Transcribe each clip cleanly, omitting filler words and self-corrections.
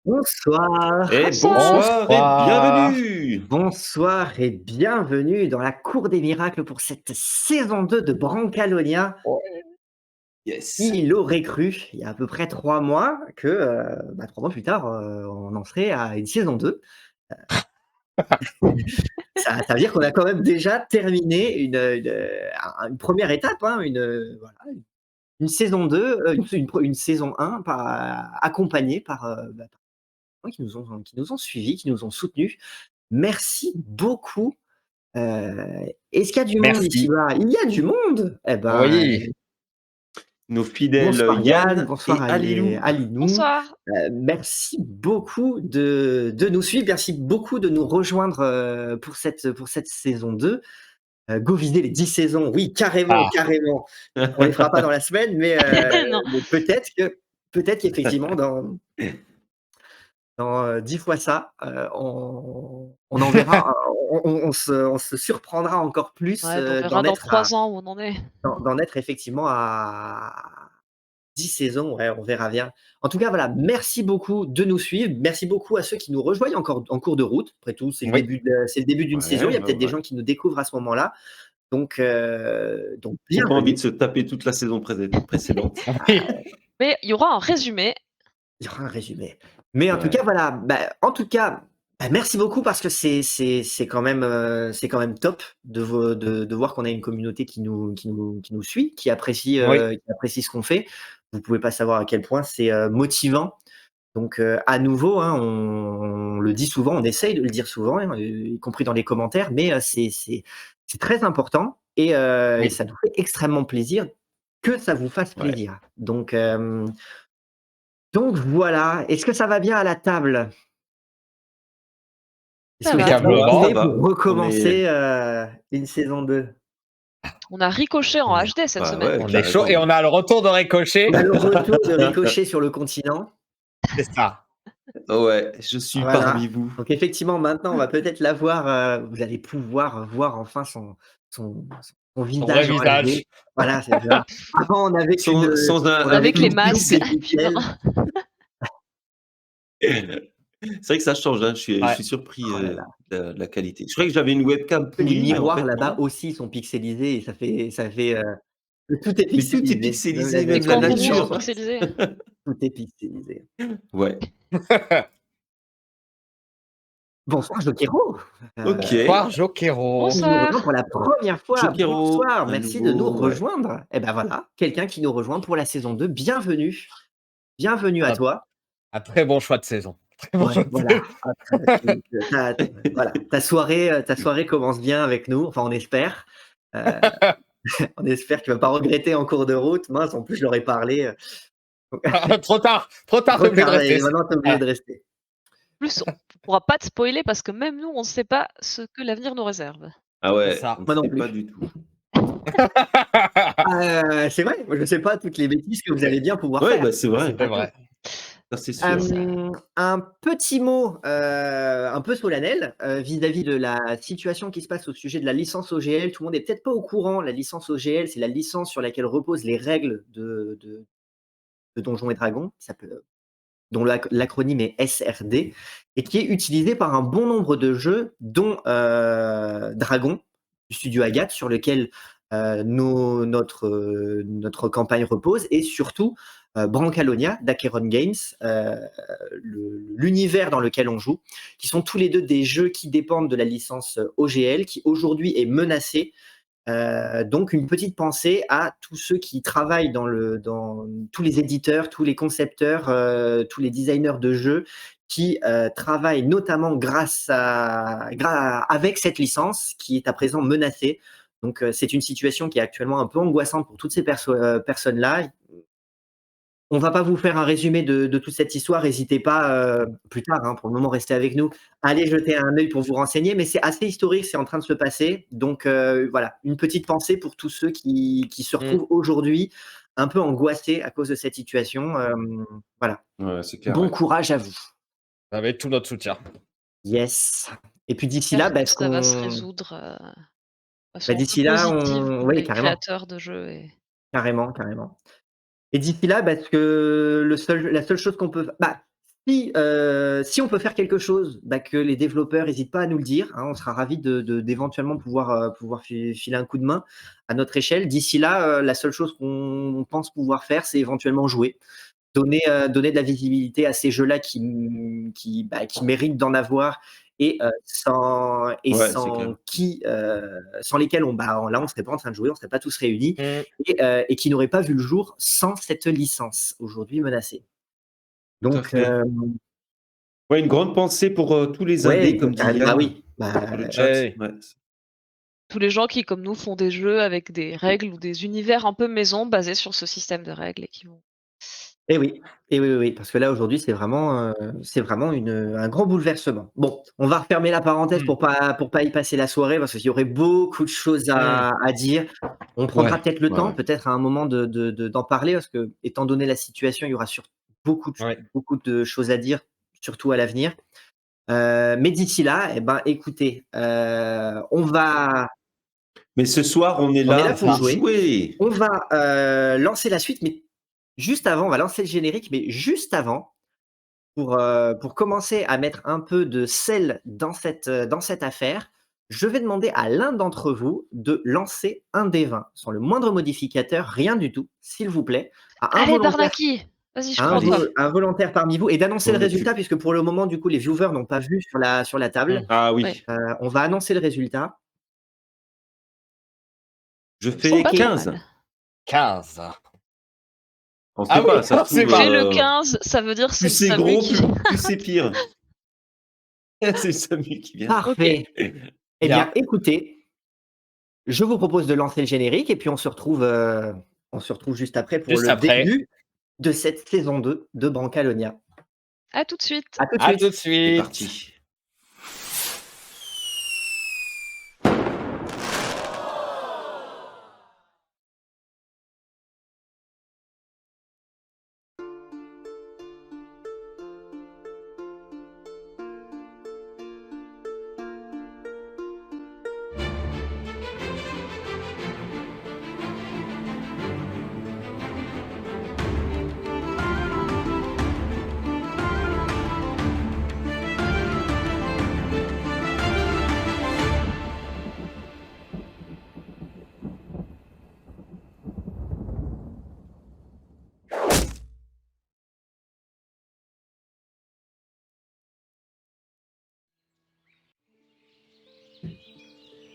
Bonsoir, Et Bonsoir. bonsoir et Bonsoir. bienvenue! bonsoir et bienvenue dans la Cour des miracles pour cette saison 2 de Brancalonia. Yes. Qui l'aurait cru, il y a à peu près 3 mois que, 3 mois plus tard, on en serait à une saison 2. Ça veut dire qu'on a quand même déjà terminé une première étape, hein, voilà, une saison 2, une saison 1 accompagnée par, par qui nous ont suivis, qui nous ont soutenus. Merci beaucoup. Est-ce qu'il y a du monde ici Merci. bas? Il y a du monde! Eh ben, Oui. Nos fidèles bonsoir Yann, Yann bonsoir et Alilou. Alinou. Bonsoir. Merci beaucoup de nous suivre, merci beaucoup de nous rejoindre, pour cette saison 2. Go viser les 10 saisons, oui carrément, Ah, carrément. On les fera pas dans la semaine, Non. mais peut-être qu'effectivement dans 10 fois ça, on en verra, on se surprendra encore plus, Ouais, on verra dans 3 ans où on en est. d'en être effectivement à 10 saisons, ouais, on verra bien. En tout cas, voilà, merci beaucoup de nous suivre. Merci beaucoup à ceux qui nous rejoignent encore en cours de route. Après tout, oui. c'est le début d'une saison. Il Ouais, y a ouais, peut-être des ouais. gens qui nous découvrent à ce moment-là. Donc Qui ont pas envie de bienvenue. se taper toute la saison précédente. Oui. Mais il y aura un résumé. Il y aura un résumé. Mais en tout cas, Ouais. voilà, merci beaucoup parce que c'est quand même top de voir qu'on a une communauté qui nous suit, Oui. qui apprécie ce qu'on fait. Vous pouvez pas savoir à quel point c'est, motivant. Donc, à nouveau, hein, on le dit souvent, on essaye de le dire souvent, hein, y compris dans les commentaires, mais, c'est très important et Oui. ça nous fait extrêmement plaisir que ça vous fasse Ouais. plaisir. Donc voilà. Est-ce que ça va bien à la table? Est-ce Ça que vous va. êtes Ça va, ça motivés Impeccablement. pour va. On est recommencer, une saison 2? On a ricoché en On est HD cette bah, semaine. ouais, On est chaud et carrément. on a le retour de on a Ricochet. le retour de Ricochet sur le continent. C'est ça. Ouais, je suis Voilà. parmi vous. Donc effectivement, maintenant, on va peut-être l'avoir, vous allez pouvoir voir enfin son Son vrai visage en HD. visage. Voilà, c'est ça. Avant, Sans on un avait Avec les qu'une tout masques double pixel. et puis pixel. voilà. C'est vrai que ça change, hein. Je Ouais. suis surpris, Oh là là. de la qualité. Je croyais que j'avais une webcam Les pourrie, mais en miroirs fait là-bas non. aussi sont pixelisés et ça fait, tout est Mais tout est pixelisé. Même la pixelisé, Les même la webcam est kangourous sont nature. blanche. pixelisés. Tout est pixelisé. Ouais. Bonsoir Jokéro, OK. Bonsoir Jokéro. qui nous rejoint Bonsoir. pour la première fois. Jokero, Bonsoir, à merci de nous nouveau, ouais. rejoindre. Et ben voilà, quelqu'un qui nous rejoint pour la saison 2. Bienvenue. Bienvenue à Un toi. un très bon choix de saison. Très bon choix Ouais, de voilà. saison. Après, voilà, ta soirée commence bien avec nous, enfin on espère. Heu, on espère que tu vas pas regretter en cours de route. Mince, en plus je leur ai parlé, Trop tard. Trop tard, tu trop es obligé de tard rester. et maintenant tu es obligé Voilà. de rester. En plus, on pourra pas te spoiler parce que même nous, on ne sait pas ce que l'avenir nous réserve. Ah C'est ouais, on ça. ne Moi non sait pas plus. du tout. C'est vrai, moi je sais pas toutes les bêtises que vous allez bien pouvoir Ouais, faire. bah, c'est Ça, c'est vrai. pas C'est tout. vrai. Ça, c'est C'est sûr. ça. Un petit mot, un peu solennel, vis-à-vis de la situation qui se passe au sujet de la licence OGL. Tout le monde est peut-être pas au courant. La licence OGL, c'est la licence sur laquelle reposent les règles de Donjons& et Dragons, dont l'acronyme est SRD et qui est utilisée par un bon nombre de jeux, dont, Dragon, du studio Agathe, sur lequel, notre campagne repose et surtout, Brancalonia d'Acheron Games, l'univers dans lequel on joue, qui sont tous les 2 des jeux qui dépendent de la licence, OGL, qui aujourd'hui est menacée. Donc une petite pensée à tous ceux qui travaillent dans tous les éditeurs, tous les concepteurs, tous les designers de jeux qui, travaillent notamment avec cette licence qui est à présent menacée. Donc, c'est une situation qui est actuellement un peu angoissante pour toutes ces personnes-là. On va pas vous faire un résumé de toute cette histoire. N'hésitez pas, plus tard, hein, pour le moment, restez avec nous. Allez jeter un œil pour vous renseigner, mais c'est assez historique, c'est en train de se passer. Donc, voilà, une petite pensée pour tous ceux qui se Mmh. retrouvent aujourd'hui un peu angoissés à cause de cette situation. Voilà. Ouais, c'est clair, Bon ouais. courage à vous. Vous avez tout notre soutien. Yes. Et puis d'ici là, J'espère que ça va se résoudre, de façon un peu d'ici là, positive on pour oui, les carrément, créateurs de jeux et carrément, carrément. Et d'ici là, parce que la seule chose qu'on peut, Si on peut faire quelque chose, que les développeurs n'hésitent pas à nous le dire, hein, on sera ravis d'éventuellement pouvoir filer un coup de main à notre échelle. D'ici là, la seule chose qu'on pense pouvoir faire, c'est éventuellement jouer. Donner de la visibilité à ces jeux-là qui méritent d'en avoir et Ouais, c'est clair. sans lesquels là, on serait pas en train de jouer, on serait pas tous réunis Mmh. et qui n'auraient pas vu le jour sans cette licence aujourd'hui menacée. Tout à Donc, fait. Ouais, une grande pensée pour, tous les indés, ouais, comme dit Yann, oui, sur le chat. Ouais. Ouais. Tous les gens qui, comme nous, font des jeux avec des règles ou des univers un peu maison basés sur ce système de règles et qui vont et oui, oui, parce que là, aujourd'hui, c'est vraiment un grand bouleversement. Bon, on va refermer la parenthèse Mmh. pour pas y passer la soirée parce qu'il y aurait beaucoup de choses Mmh. à dire. On prendra Ouais, peut-être le ouais, temps, ouais. peut-être à un moment d'en parler parce que, étant donné la situation, il y aura Ouais. beaucoup de choses à dire, surtout à l'avenir. Mais d'ici là, écoutez, Mais ce soir, on est on est là là pour pour jouer. jouer! On va, lancer la suite, mais juste avant, on va lancer le générique, mais juste avant, pour commencer à mettre un peu de sel dans cette affaire, je vais demander à l'un d'entre vous de lancer un des 20, sans le moindre modificateur, rien du tout, s'il vous plaît, à Allez, Barnaki! Vas-y, je crois en toi. Allez, un volontaire parmi vous et d'annoncer je le m'en occupe. résultat puisque pour le moment, du coup, les viewers n'ont pas vu sur la table. Mmh. Ah Ouais. oui, On va annoncer le résultat. je C'est fais pas trop 15. mal. 15. On Ah sait oui, pas, ça se c'est trouve, J'ai pas le 15, ça veut dire plus c'est c'est Samu gros, qui plus c'est pire. C'est Samu qui vient. OK. Parfait. Eh bien, bien. écoutez, je vous propose de lancer le générique et puis on se retrouve juste après pour Juste le après. début de cette saison 2 de Brancalonia. À tout de suite. À tout de À tout suite. de C'est suite. parti.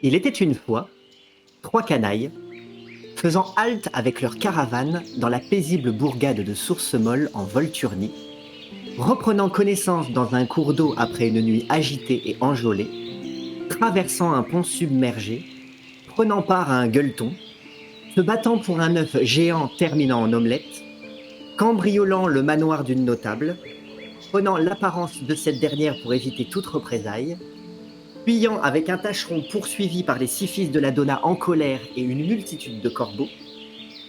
Il était une fois 3 canailles faisant halte avec leur caravane dans la paisible bourgade de Sourcemolle en Volturnie, reprenant connaissance dans un cours d'eau après une nuit agitée et enjôlée, traversant un pont submergé, prenant part à un gueuleton, se battant pour un œuf géant terminant en omelette, cambriolant le manoir d'une notable, prenant l'apparence de cette dernière pour éviter toute représaille, fuyant avec un tâcheron poursuivi par les 6 fils de la Donna en colère et une multitude de corbeaux,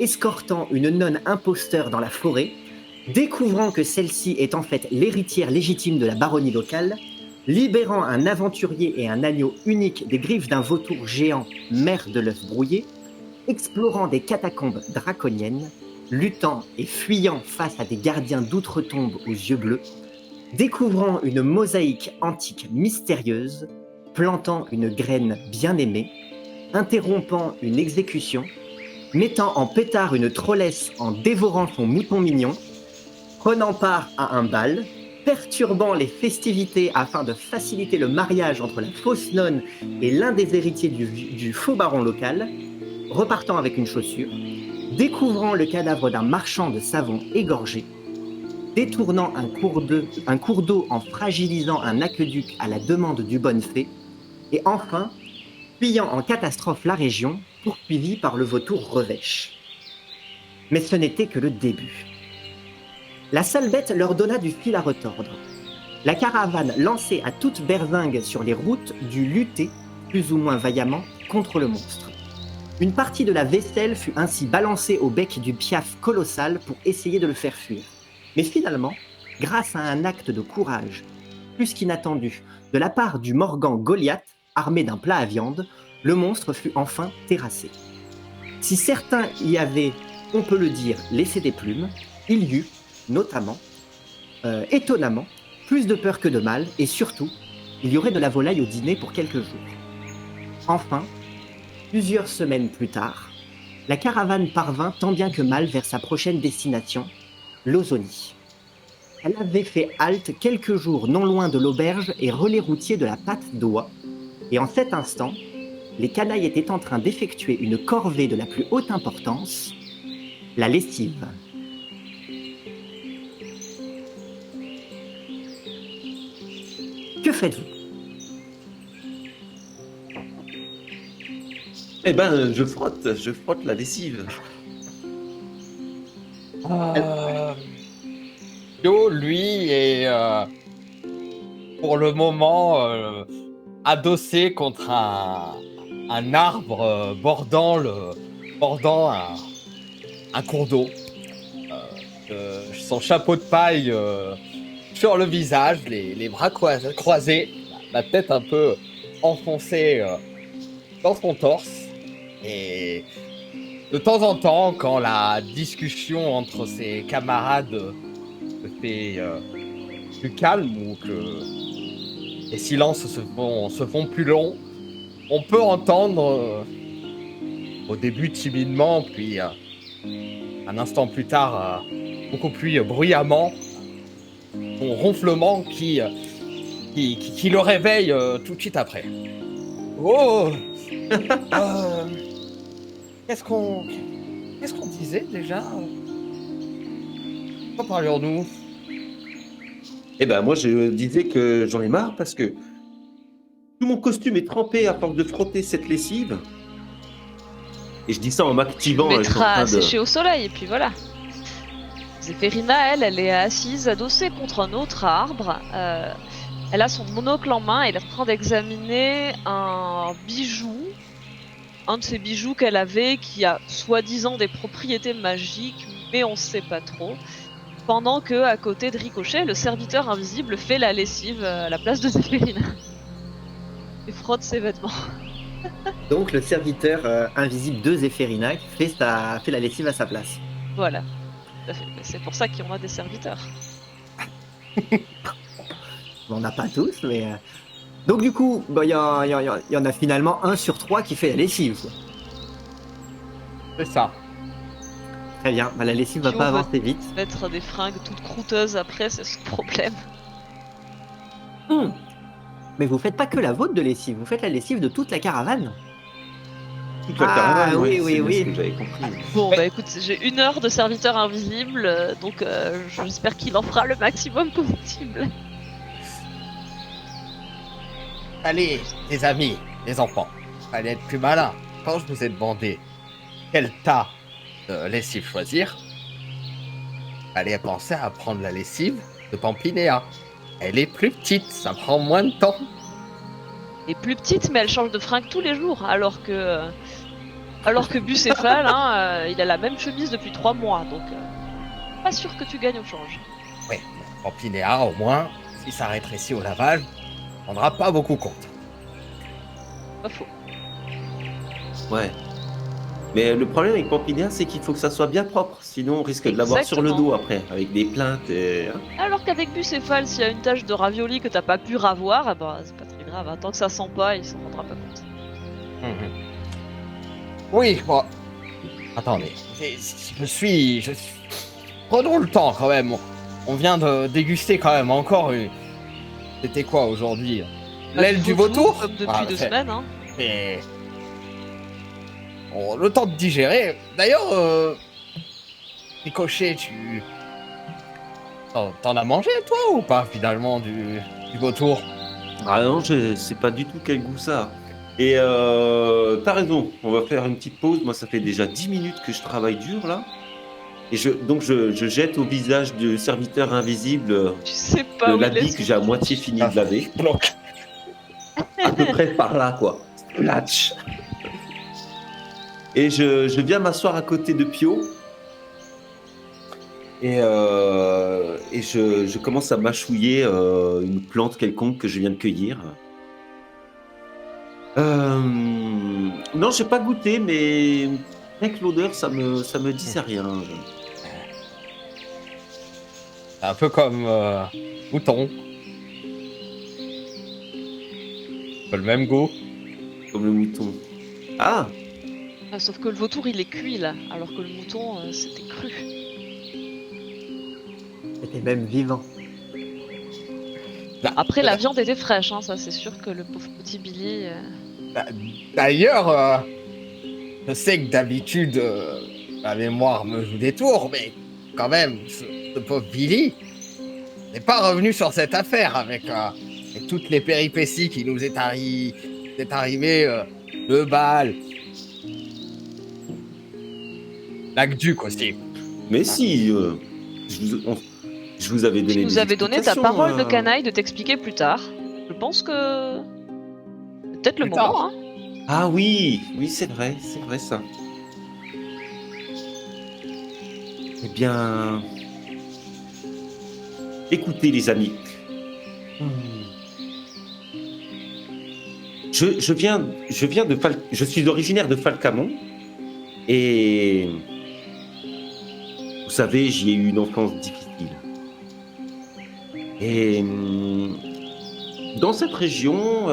escortant une nonne imposteur dans la forêt, découvrant que celle-ci est en fait l'héritière légitime de la baronnie locale, libérant un aventurier et un agneau unique des griffes d'un vautour géant, mère de l'œuf brouillé, explorant des catacombes draconiennes, luttant et fuyant face à des gardiens d'outre-tombe aux yeux bleus, découvrant une mosaïque antique mystérieuse, plantant une graine bien-aimée, interrompant une exécution, mettant en pétard une trollesse en dévorant son mouton mignon, prenant part à un bal, perturbant les festivités afin de faciliter le mariage entre la fausse nonne et l'un des héritiers du faux baron local, repartant avec une chaussure, découvrant le cadavre d'un marchand de savon égorgé, détournant un cours d'eau en fragilisant un aqueduc à la demande du bonne fée, et enfin, fuyant en catastrophe la région, poursuivi par le vautour revêche. Mais ce n'était que le début. La sale bête leur donna du fil à retordre. La caravane lancée à toute berzingue sur les routes dut lutter, plus ou moins vaillamment, contre le monstre. Une partie de la vaisselle fut ainsi balancée au bec du piaf colossal pour essayer de le faire fuir. Mais finalement, grâce à un acte de courage plus qu'inattendu de la part du Morgan Goliath, armé d'un plat à viande, le monstre fut enfin terrassé. Si certains y avaient, on peut le dire, laissé des plumes, il y eut, notamment, Étonnamment, plus de peur que de mal, et surtout, il y aurait de la volaille au dîner pour quelques jours. Enfin, plusieurs semaines plus tard, la caravane parvint tant bien que mal vers sa prochaine destination, l'Ozonie. Elle avait fait halte quelques jours non loin de l'auberge et relais routier de la Patte d'Oie, et en cet instant, les canailles étaient en train d'effectuer une corvée de la plus haute importance, la lessive. Que faites-vous? Eh ben, je frotte la lessive. Yo, lui, est pour le moment adossé contre un arbre bordant un cours d'eau. Son chapeau de paille sur le visage, les bras croisés, la tête un peu enfoncée dans son torse. Et de temps en temps, quand la discussion entre ses camarades se fait plus calme ou que les silences se font plus longs, on peut entendre au début timidement, puis un instant plus tard beaucoup plus bruyamment, son ronflement qui le réveille tout de suite après. Oh Qu'est-ce qu'on disait déjà? Quoi parlions-nous? Eh ben, moi, je disais que j'en ai marre parce que tout mon costume est trempé à force de frotter cette lessive. Et je dis ça en Tu le m'activant. Je suis en mettras train à de... sécher au soleil, et puis voilà. Zéphérina, elle est assise, adossée contre un autre arbre. Elle a son monocle en main et elle est en train d'examiner un bijou. Un de ces bijoux qu'elle avait qui a soi-disant des propriétés magiques, mais on sait pas trop. Pendant que, à côté de Ricochet, le serviteur invisible fait la lessive à la place de Zéphérina. Et frotte ses vêtements. Donc le serviteur invisible de Zéphérina fait la lessive à sa place. Voilà. Tout à fait. C'est pour ça qu'on a des serviteurs. On n'en a pas tous, mais... Donc du coup, bah, y en a finalement 1 sur 3 qui fait la lessive, quoi. C'est ça. Très bien, bah, la lessive va Si pas on veut avancer vite. mettre des fringues toutes croûteuses après, c'est ce problème. Mais vous faites pas que la vôtre de lessive, vous faites la lessive de toute la caravane. Toute la caravane, oui, ouais, oui, c'est oui. ce que j'avais compris. Bon, bah écoute, j'ai 1 heure de serviteur invisible, donc j'espère qu'il en fera le maximum possible. Allez, les amis, les enfants, allez être plus malins. Quand je vous ai demandé quel tas de lessive choisir, allez penser à prendre la lessive de Pampinéa. Elle est plus petite, ça prend moins de temps. Elle est plus petite, mais elle change de fringue tous les jours, alors que Bucéphale, il a la même chemise depuis 3 mois, donc pas sûr que tu gagnes au change. Oui, Pampinéa, au moins, si ça rétrécit au lavage, on n'aura pas beaucoup compte. Pas faux. Ouais. Mais le problème avec Pampinéa, c'est qu'il faut que ça soit bien propre. Sinon, on risque de l'avoir sur le Exactement. dos après, avec des plaintes. Alors qu'avec Bucéphale, s'il y a une tache de ravioli que t'as pas pu ravoir, c'est pas très grave, tant que ça sent pas, il s'en rendra pas compte. Oui, bon. Attendez, je suis... Prenons le temps quand même. On vient de déguster quand même encore une... C'était quoi aujourd'hui? L'aile du vautour? Comme depuis 2 semaines, Mais... Bon, le temps de digérer. D'ailleurs, Ricochet, tu... T'en as mangé toi ou pas finalement du vautour? Ah non, je sais pas du tout quel goût ça a. Et t'as raison, on va faire une petite pause. Moi, ça fait déjà 10 minutes que je travaille dur là. Et donc je jette au visage du serviteur invisible Tu sais pas où il l'habit est que j'ai à moitié fini de laver. Donc, À peu près par là, quoi. Splash. Et je viens m'asseoir à côté de Pio. Et je commence à mâchouiller une plante quelconque que je viens de cueillir. Non, j'ai pas goûté, mais avec l'odeur, ça me disait rien. C'est un peu comme mouton. Pas le même goût. Comme le mouton. Ah, Sauf que le vautour il est cuit là, alors que le mouton c'était cru. C'était même vivant. Après la viande était fraîche, hein, ça c'est sûr que le pauvre petit Billy. D'ailleurs, je sais que d'habitude, ma mémoire me joue des tours, mais quand même, ce pauvre Billy n'est pas revenu sur cette affaire avec toutes les péripéties qui nous est arrivées, le bal, l'aqueduc aussi. mais si, je vous avais donné Tu nous des avais donné ta explications, parole de canaille de t'expliquer plus tard. Je pense que c'est peut-être le Plus tard. moment, hein. Ah oui, oui, c'est vrai ça. Eh bien, écoutez les amis. Je viens je suis originaire de Falcamont et vous savez, j'y ai eu une enfance difficile. Et dans cette région,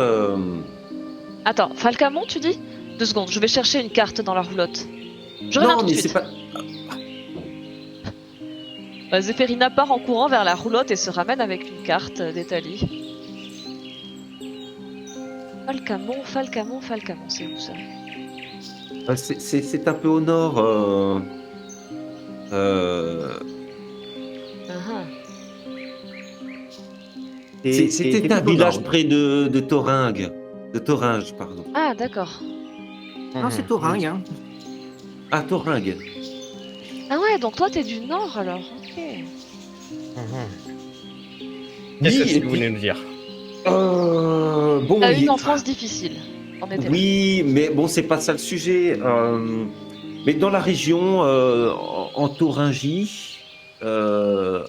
Attends, Falcamont tu dis? 2 secondes, je vais chercher une carte dans la roulotte. Je reviens non, tout de mais c'est suite. pas. Zéphérina part en courant vers la roulotte et se ramène avec une carte d'Italie. Falcamont, c'est où ça? C'est un peu au nord. C'était un village près de Thoringue. De Thoringe, pardon. Ah d'accord. Non, c'est Thoringue. Hein. Ah, Thoringue. Ah ouais, donc toi t'es du nord alors, ok. Qu'est-ce Oui, que et vous puis- voulez nous dire? Bon, T'as eu une il- enfance difficile. En était là. Oui, mais bon, c'est pas ça le sujet. Mais dans la région, en Thuringie, quand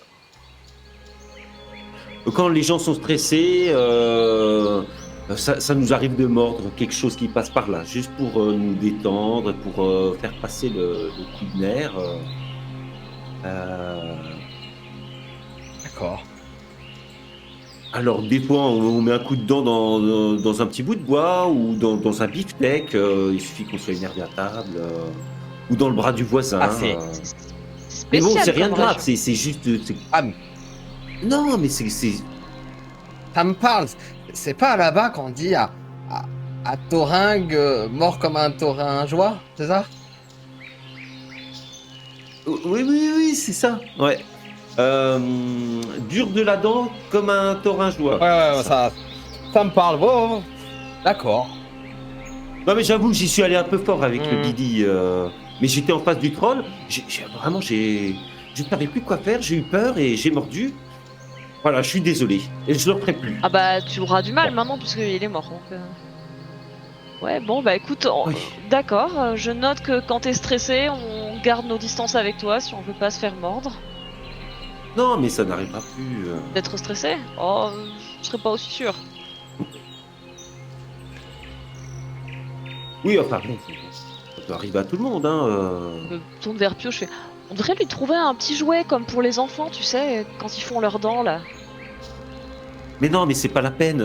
les gens sont stressés, ça nous arrive de mordre quelque chose qui passe par là, juste pour nous détendre, pour faire passer le coup de nerf. D'accord. Alors, des fois, on met un coup de dent dans un petit bout de bois ou dans un beefsteak. Il suffit qu'on soit énervé à table. Ou dans le bras du voisin. Ah, c'est- Mais bon, Spécial c'est rien de comme grave. région. C'est juste. Ah, Non, mais c'est. ça me parle. C'est pas là-bas qu'on dit à Thoringue, mort comme un Thoringeois, c'est ça? Oui, c'est ça. Ouais. Dur de la dent comme un Thoringeois. Ouais, ça me parle. Oh, d'accord. Non, mais j'avoue, j'y suis allé un peu fort avec le Mm. Billy. Mais j'étais en face du troll. Vraiment, je ne savais plus quoi faire. J'ai eu peur et j'ai mordu. Voilà, je suis désolé. Et je ne le ferai plus. Ah bah tu auras du mal maintenant puisqu'il est mort. Donc, ouais, bon bah écoute, Oui. d'accord, je note que quand t'es stressé, on garde nos distances avec toi si on veut pas se faire mordre. Non, mais ça n'arrivera plus. D'être stressé? Oh, je serais pas aussi sûr. Oui, enfin, bon, ça peut arriver à tout le monde. Hein. Je me tourne vers Pio, je fais. On devrait lui trouver un petit jouet comme pour les enfants, tu sais, quand ils font leurs dents là. Mais non, mais c'est pas la peine.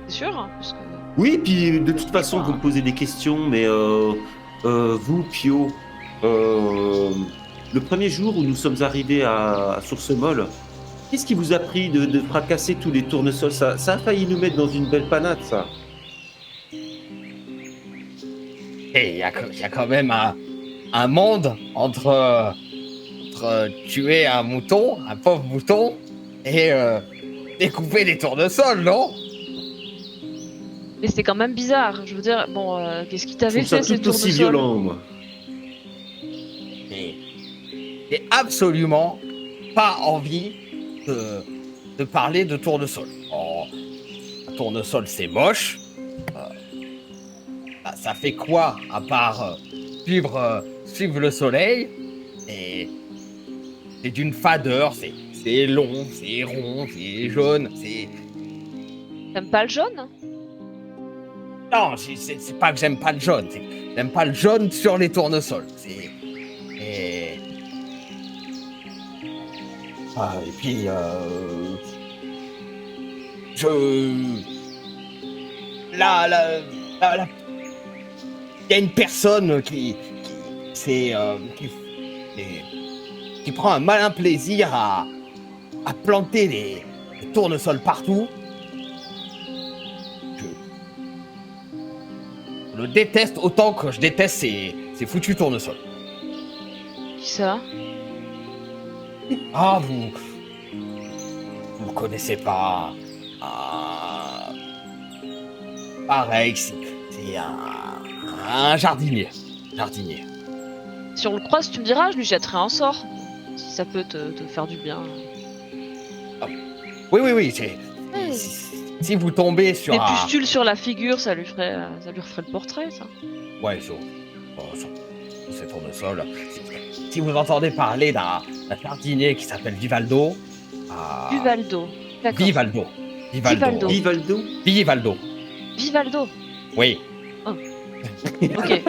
C'est sûr, hein, parce que... Oui, puis de toute façon, pas. vous me posez des questions, mais vous, Pio, le premier jour où nous sommes arrivés à Source-Molle, qu'est-ce qui vous a pris de fracasser tous les tournesols? Ça a failli nous mettre dans une belle panade, ça. Et il y a quand même un monde entre tuer un mouton, un pauvre mouton, et découper des tournesols, non? Mais c'était quand même bizarre, je veux dire, bon, qu'est-ce qui Je t'avait trouve ça fait ces tout aussi tournesols? violent, moi. Et j'ai absolument pas envie de parler de tournesol. Oh, un tournesol, c'est moche. Ça fait quoi à part suivre le soleil? Et c'est d'une fadeur, c'est long, c'est rond, c'est jaune, c'est... T'aimes pas le jaune? Non, c'est pas que j'aime pas le jaune, c'est que j'aime pas le jaune sur les tournesols. Et puis, je... Là, il y a une personne qui prend un malin plaisir à planter les tournesols partout. Je le déteste autant que je déteste ces foutus tournesols. Qui ça? Ah, vous connaissez pas. Pareil, c'est un jardinier. Si on le croise, tu me diras, je lui jetterai un sort. Si ça peut te faire du bien. Oui, si vous tombez sur Des pustules sur la figure, ça lui referait le portrait, ça. Ouais, sur ces tournesols. Si vous entendez parler d'un jardinier qui s'appelle Vivaldo... Vivaldo, d'accord. Vivaldo. Oui. Oh. Ok.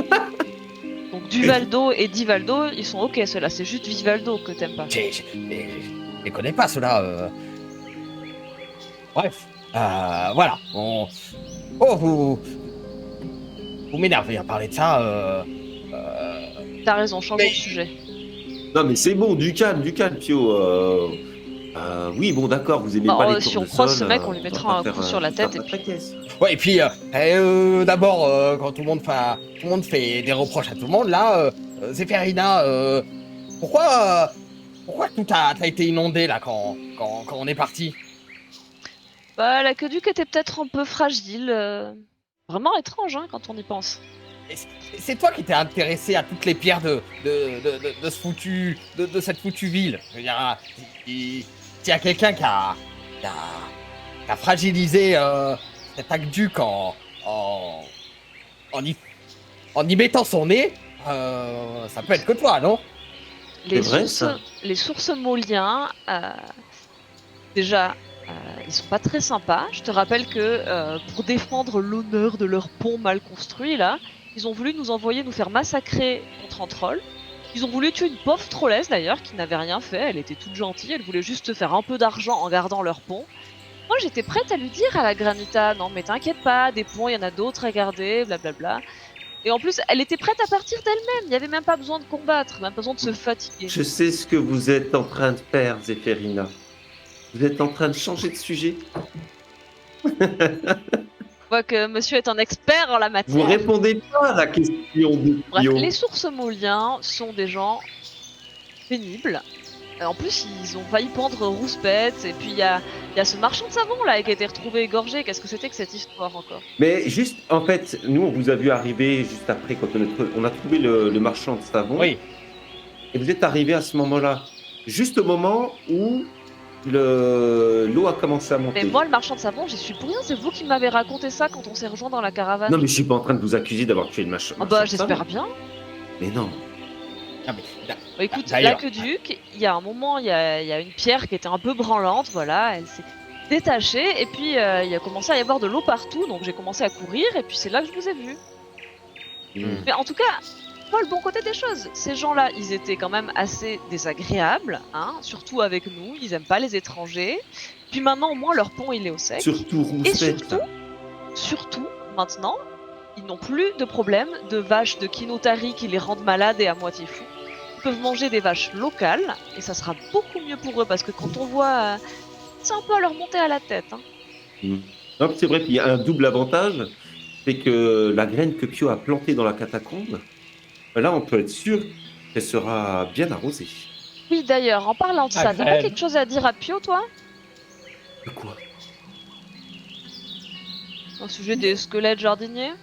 Donc Duvaldo et Divaldo, ils sont ok, ceux-là. C'est juste Vivaldo que t'aimes pas. Je les connais pas, ceux-là. Bref. Voilà. Oh, vous m'énervez à parler de ça. T'as raison, changeons de sujet. Non, mais c'est bon, du calme, Pio. Oui, bon, d'accord, vous aimez pas les Si on tournesols, croise ce mec, on lui mettra un coup sur la tête et puis... Ouais, et puis, d'abord, quand tout le monde fait des reproches à tout le monde, là, Zéphérina, pourquoi tout a été inondé, là, quand on est parti? Bah, l'aqueduc était peut-être un peu fragile. Vraiment étrange, hein, quand on y pense. C'est toi qui t'es intéressé à toutes les pierres de cette foutue ville. Je veux dire, s'il y a quelqu'un qui a fragilisé cet aqueduc en y mettant son nez, ça peut être que toi, non? Les sources mauliens, déjà, ils sont pas très sympas. Je te rappelle que pour défendre l'honneur de leur pont mal construit, là, ils ont voulu nous envoyer nous faire massacrer contre un troll. Ils ont voulu tuer une pauvre trollesse d'ailleurs qui n'avait rien fait, elle était toute gentille, elle voulait juste faire un peu d'argent en gardant leur pont. Moi j'étais prête à lui dire à la Granita, non mais t'inquiète pas, des ponts il y en a d'autres à garder, blablabla. Et en plus elle était prête à partir d'elle-même, il n'y avait même pas besoin de combattre, même pas besoin de se fatiguer. Je sais ce que vous êtes en train de faire, Zéphérina. Vous êtes en train de changer de sujet. Je vois que monsieur est un expert en la matière. Vous répondez pas à la question de Bref, Pio. les sources mauliens sont des gens pénibles. En plus, ils ont failli pendre Rouspette, et puis il y a ce marchand de savon là qui a été retrouvé égorgé. Qu'est-ce que c'était que cette histoire encore? Mais juste, en fait, nous, on vous a vu arriver juste après, quand on a trouvé le marchand de savon. Oui. Et vous êtes arrivé à ce moment-là, juste au moment où l'eau a commencé à monter. Mais moi, le marchand de savon, j'y suis pour rien. C'est vous qui m'avez raconté ça quand on s'est rejoint dans la caravane. Non, mais je suis pas en train de vous accuser d'avoir tué le marchand. Ah bah, j'espère bien. Mais non. Ah, mais, Bah, écoute, d'ailleurs. l'aqueduc, il y a un moment, il y a une pierre qui était un peu branlante, voilà, elle s'est détachée, et puis il a commencé à y avoir de l'eau partout, donc j'ai commencé à courir, et puis c'est là que je vous ai vu. Mais en tout cas, pas le bon côté des choses. Ces gens-là, ils étaient quand même assez désagréables, hein, surtout avec nous, ils aiment pas les étrangers. Puis maintenant, au moins, leur pont, il est au sec. Surtout Et Rouspette. surtout, maintenant, ils n'ont plus de problème de vaches de Kinotari qui les rendent malades et à moitié fous. Ils peuvent manger des vaches locales, et ça sera beaucoup mieux pour eux, parce que quand on voit... c'est un peu à leur monter à la tête. Hein. Non, c'est vrai, puis il y a un double avantage, c'est que la graine que Pio a plantée dans la catacombe, là, on peut être sûr qu'elle sera bien arrosée. Oui, d'ailleurs, en parlant de ça, t'as pas quelque chose à dire à Pio, toi? De quoi? Au sujet des squelettes jardiniers?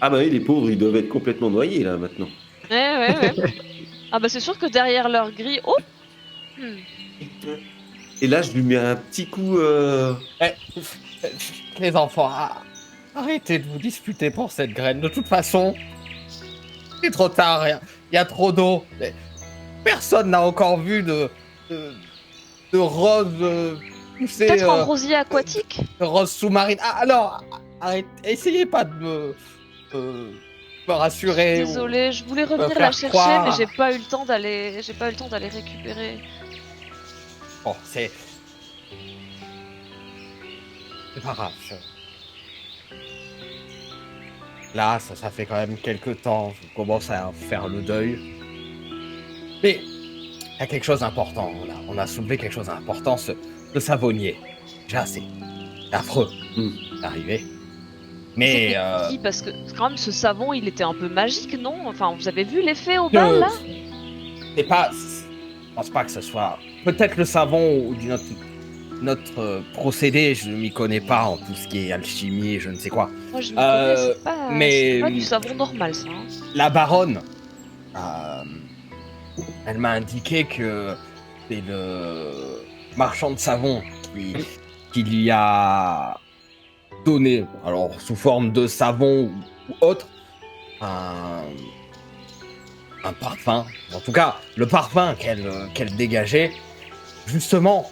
Ah bah oui, les pauvres, ils doivent être complètement noyés, là, maintenant. Ouais. Ah bah c'est sûr que derrière leur grille... Oh Et là, je lui mets un petit coup... Les enfants, arrêtez de vous disputer pour cette graine. De toute façon, c'est trop tard, il y a trop d'eau. Personne n'a encore vu de roses pousser... Peut-être un rosier aquatique? De roses sous-marines. Ah non, arrêtez, essayez pas de me rassurer. Désolée, je voulais revenir la chercher, mais j'ai pas eu le temps d'aller récupérer. Bon, c'est pas grave. Là, ça fait quand même quelques temps. Je commence à faire le deuil. Mais il y a quelque chose d'important. On a soulevé quelque chose d'important, ce savonnier. Déjà, c'est affreux d'arriver. Mais Si, parce que quand même ce savon il était un peu magique, non? Enfin, vous avez vu l'effet au bal là? c'est pas. Je pense pas que ce soit. Peut-être le savon ou notre procédé, je ne m'y connais pas en tout ce qui est alchimie et je ne sais quoi. Moi je me connais, mais c'est pas du savon normal ça. Hein. La baronne, elle m'a indiqué que c'est le marchand de savon qui lui a donné, alors sous forme de savon ou autre, un parfum. En tout cas, le parfum qu'elle dégageait, justement,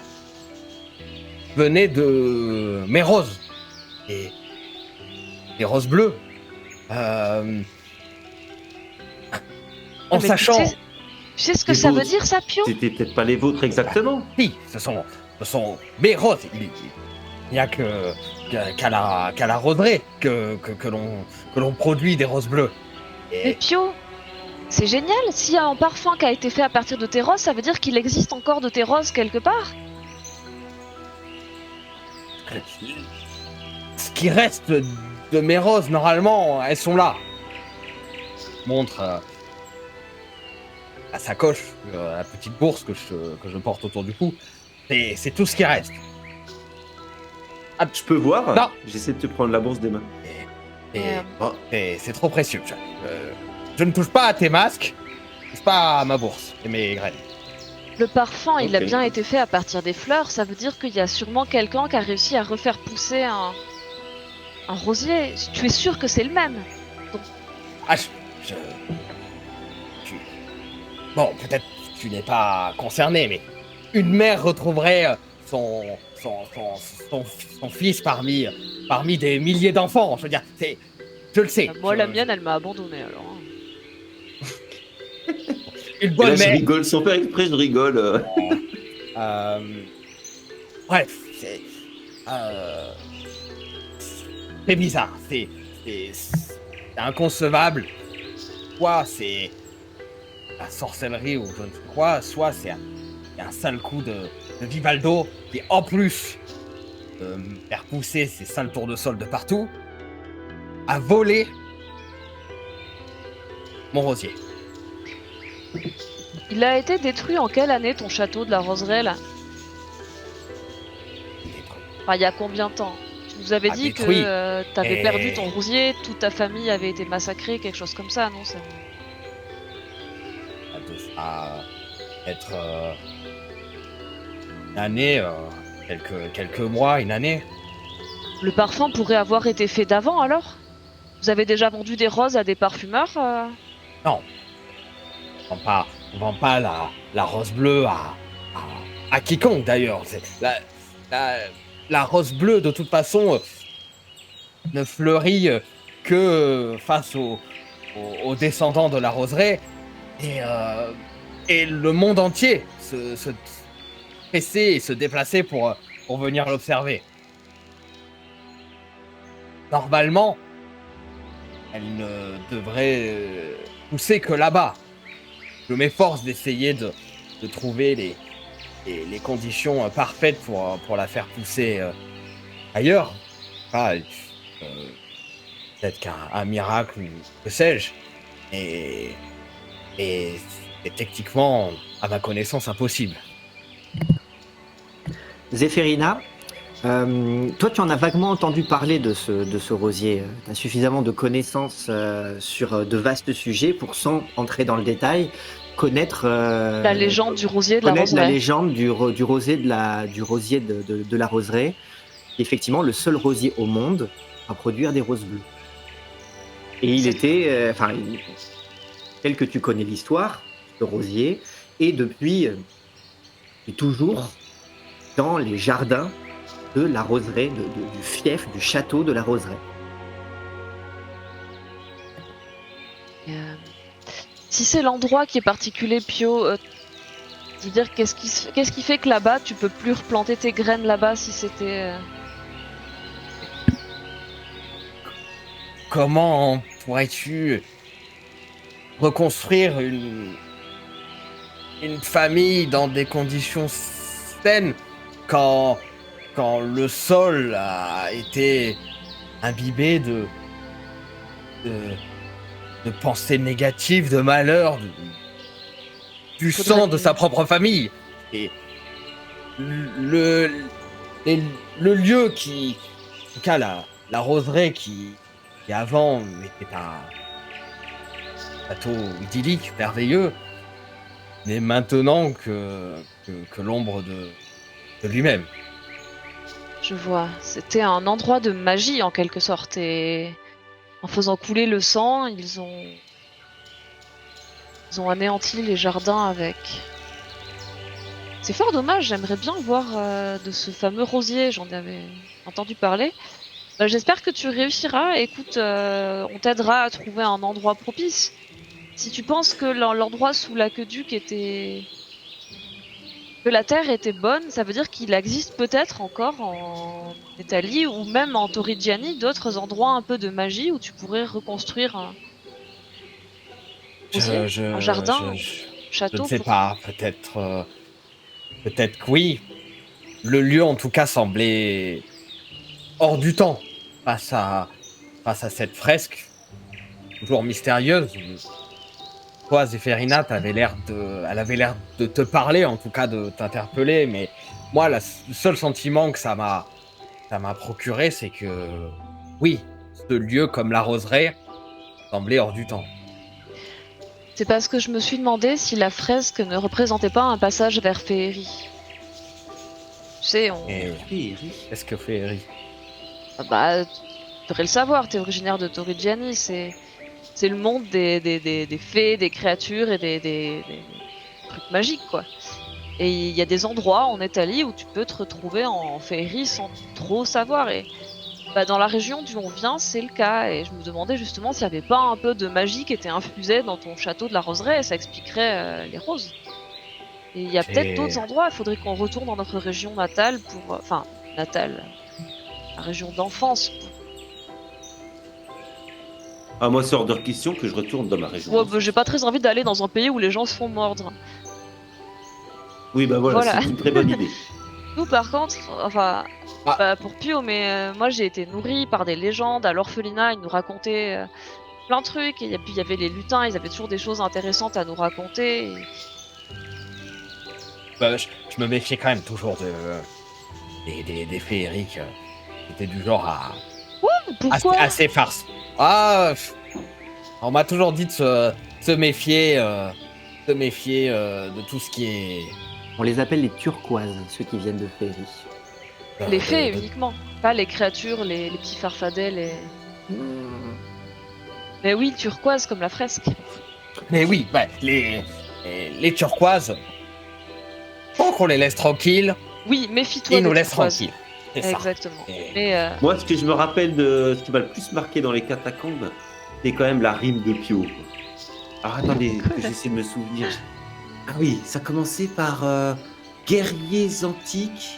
venait de mes roses. Et des roses bleues. En sachant... Tu sais ce que ça veut dire ça, Pio? C'était peut-être pas les vôtres exactement. Si, ce sont mes roses. Il n'y a qu'à la roseraie que l'on produit des roses bleues. Mais Pio, c'est génial. S'il y a un parfum qui a été fait à partir de tes roses, ça veut dire qu'il existe encore de tes roses quelque part. Ce qui reste de mes roses, normalement, elles sont là. Montre la sacoche, la petite bourse que je porte autour du cou. C'est tout ce qui reste. Je peux voir? Non. J'essaie de te prendre la bourse des mains. C'est trop précieux. Je ne touche pas à tes masques, je touche pas à ma bourse et mes graines. Le parfum, il a Ok. bien été fait à partir des fleurs. Ça veut dire qu'il y a sûrement quelqu'un qui a réussi à refaire pousser un rosier. Tu es sûr que c'est le même? Ah, Bon, peut-être tu n'es pas concerné, mais une mère retrouverait son fils parmi des milliers d'enfants. Je veux dire, je le sais. Moi, la mienne, elle m'a abandonné alors. Hein. Une Et bonne là, je mère. rigole, sans faire exprès, je rigole. Bref, c'est bizarre. C'est inconcevable. Soit c'est la sorcellerie ou je ne sais quoi, soit c'est un sale coup de Vivaldo qui, en plus de me faire pousser ces sales tournesols de partout, a volé mon rosier. Il a été détruit en quelle année ton château de la Roseraie là? Enfin, il y a combien de temps? Tu nous avais dit détruit. que t'avais Et- perdu ton rosier, toute ta famille avait été massacrée, quelque chose comme ça, non? Ça doit être une année, quelques mois, une année. Le parfum pourrait avoir été fait d'avant alors? Vous avez déjà vendu des roses à des parfumeurs Non, on vend pas la rose bleue à quiconque d'ailleurs. La rose bleue de toute façon ne fleurit que face aux descendants de la roseraie et le monde entier se pressait et se déplaçait pour venir l'observer. Normalement, elle ne devrait pousser que là-bas. Je m'efforce d'essayer de trouver les conditions parfaites pour la faire pousser ailleurs. Pas peut-être qu'un miracle ou que sais-je. Et c'est techniquement, à ma connaissance, impossible. Zéphérina, toi, tu en as vaguement entendu parler de ce rosier. Tu as suffisamment de connaissances sur de vastes sujets pour, sans entrer dans le détail, connaître La légende du rosier de la connaître la Roseraie. légende du rosier de la roseraie, qui est effectivement le seul rosier au monde à produire des roses bleues. Et il était, tel que tu connais l'histoire, ce rosier, et depuis, et toujours dans les jardins de la roseraie, du fief, du château de la roseraie. Si c'est l'endroit qui est particulier, Pio, Je veux dire, qu'est-ce qui fait que là-bas, tu peux plus replanter tes graines là-bas si c'était... Comment pourrais-tu reconstruire une famille dans des conditions saines quand, quand le sol a été imbibé de, de pensées négatives, de malheur, du Faudrait sang de que- sa propre famille. Et le, le lieu qui, en tout cas la roseraie qui avant était un château idyllique, merveilleux, n'est maintenant que l'ombre de lui-même. Je vois. C'était un endroit de magie en quelque sorte et en faisant couler le sang, ils ont anéanti les jardins avec. C'est fort dommage, j'aimerais bien voir de ce fameux rosier, j'en avais entendu parler. Bah, j'espère que tu réussiras. Écoute, on t'aidera à trouver un endroit propice. Si tu penses que l'endroit sous l'aqueduc était... que la terre était bonne, ça veut dire qu'il existe peut-être encore en Italie ou même en Torrigiani d'autres endroits un peu de magie où tu pourrais reconstruire un rosier, un jardin, un Je ne château sais pour... pas, peut-être que oui. Le lieu en tout cas semblait hors du temps face à cette fresque toujours mystérieuse. Toi, Zéphérina, elle avait l'air de te parler, en tout cas de t'interpeller, mais moi, le seul sentiment que ça m'a procuré, c'est que oui, ce lieu comme la roseraie semblait hors du temps. C'est parce que je me suis demandé si la fresque ne représentait pas un passage vers Féerie. Tu sais, Et Féerie. qu'est-ce que fait Eri? ah bah, tu devrais le savoir, t'es originaire de Torrigiani, c'est le monde des fées, des créatures et des trucs magiques, quoi. Et il y a des endroits en Italie où tu peux te retrouver en féerie sans trop savoir. Et bah, dans la région d'où on vient, c'est le cas. Et je me demandais justement s'il n'y avait pas un peu de magie qui était infusée dans ton château de la Roseraie, et ça expliquerait les roses. Et il y a peut-être d'autres endroits, il faudrait qu'on retourne dans notre région natale pour... Enfin, natale, la région d'enfance. Ah, moi, c'est hors de question que je retourne dans ma région. Ouais, bah, j'ai pas très envie d'aller dans un pays où les gens se font mordre. Oui, bah voilà, Voilà. c'est une très bonne idée. Nous, par contre, enfin, Ah. pas pour Pio, mais moi j'ai été nourrie par des légendes. À l'orphelinat, ils nous racontaient plein de trucs. Et puis il y avait les lutins, ils avaient toujours des choses intéressantes à nous raconter. Bah, je me méfiais quand même toujours des féeriques qui étaient du genre à Pourquoi? assez farce. On m'a toujours dit de se méfier, de tout ce qui est. On les appelle les turquoises, ceux qui viennent de Féerie. Les fées de- uniquement, pas les créatures, les petits farfadets, les... Hmm. Mais oui, turquoise comme la fresque. Mais oui, bah, les turquoises, faut qu'on les laisse tranquilles, Oui, méfie-toi ils nous des laissent turquoises. tranquilles. C'est ça. Exactement. Et- Mais Moi, ce que je me rappelle de ce qui m'a le plus marqué dans les catacombes, c'est quand même la rime de Pio. Alors attendez, que j'essaie de me souvenir. Ah oui, ça commençait par guerriers antiques.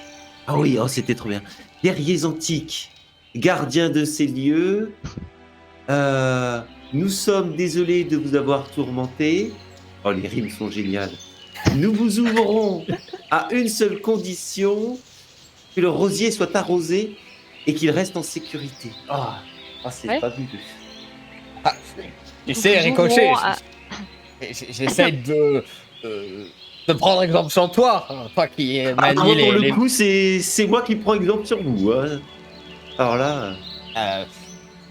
Ah oui, oh, c'était trop bien. Guerriers antiques, gardiens de ces lieux. Nous sommes désolés de vous avoir tourmenté. Oh, les rimes sont géniales. Nous vous ouvrons à une seule condition, que le rosier soit arrosé et qu'il reste en sécurité. C'est Ouais. fabuleux. Tu sais, Nous Ricochet, ouvrons à- j'essaie de prendre exemple sur toi, hein, toi qui Ah, manie pour le les, coup, c'est moi qui prends exemple sur vous. Hein. Alors là,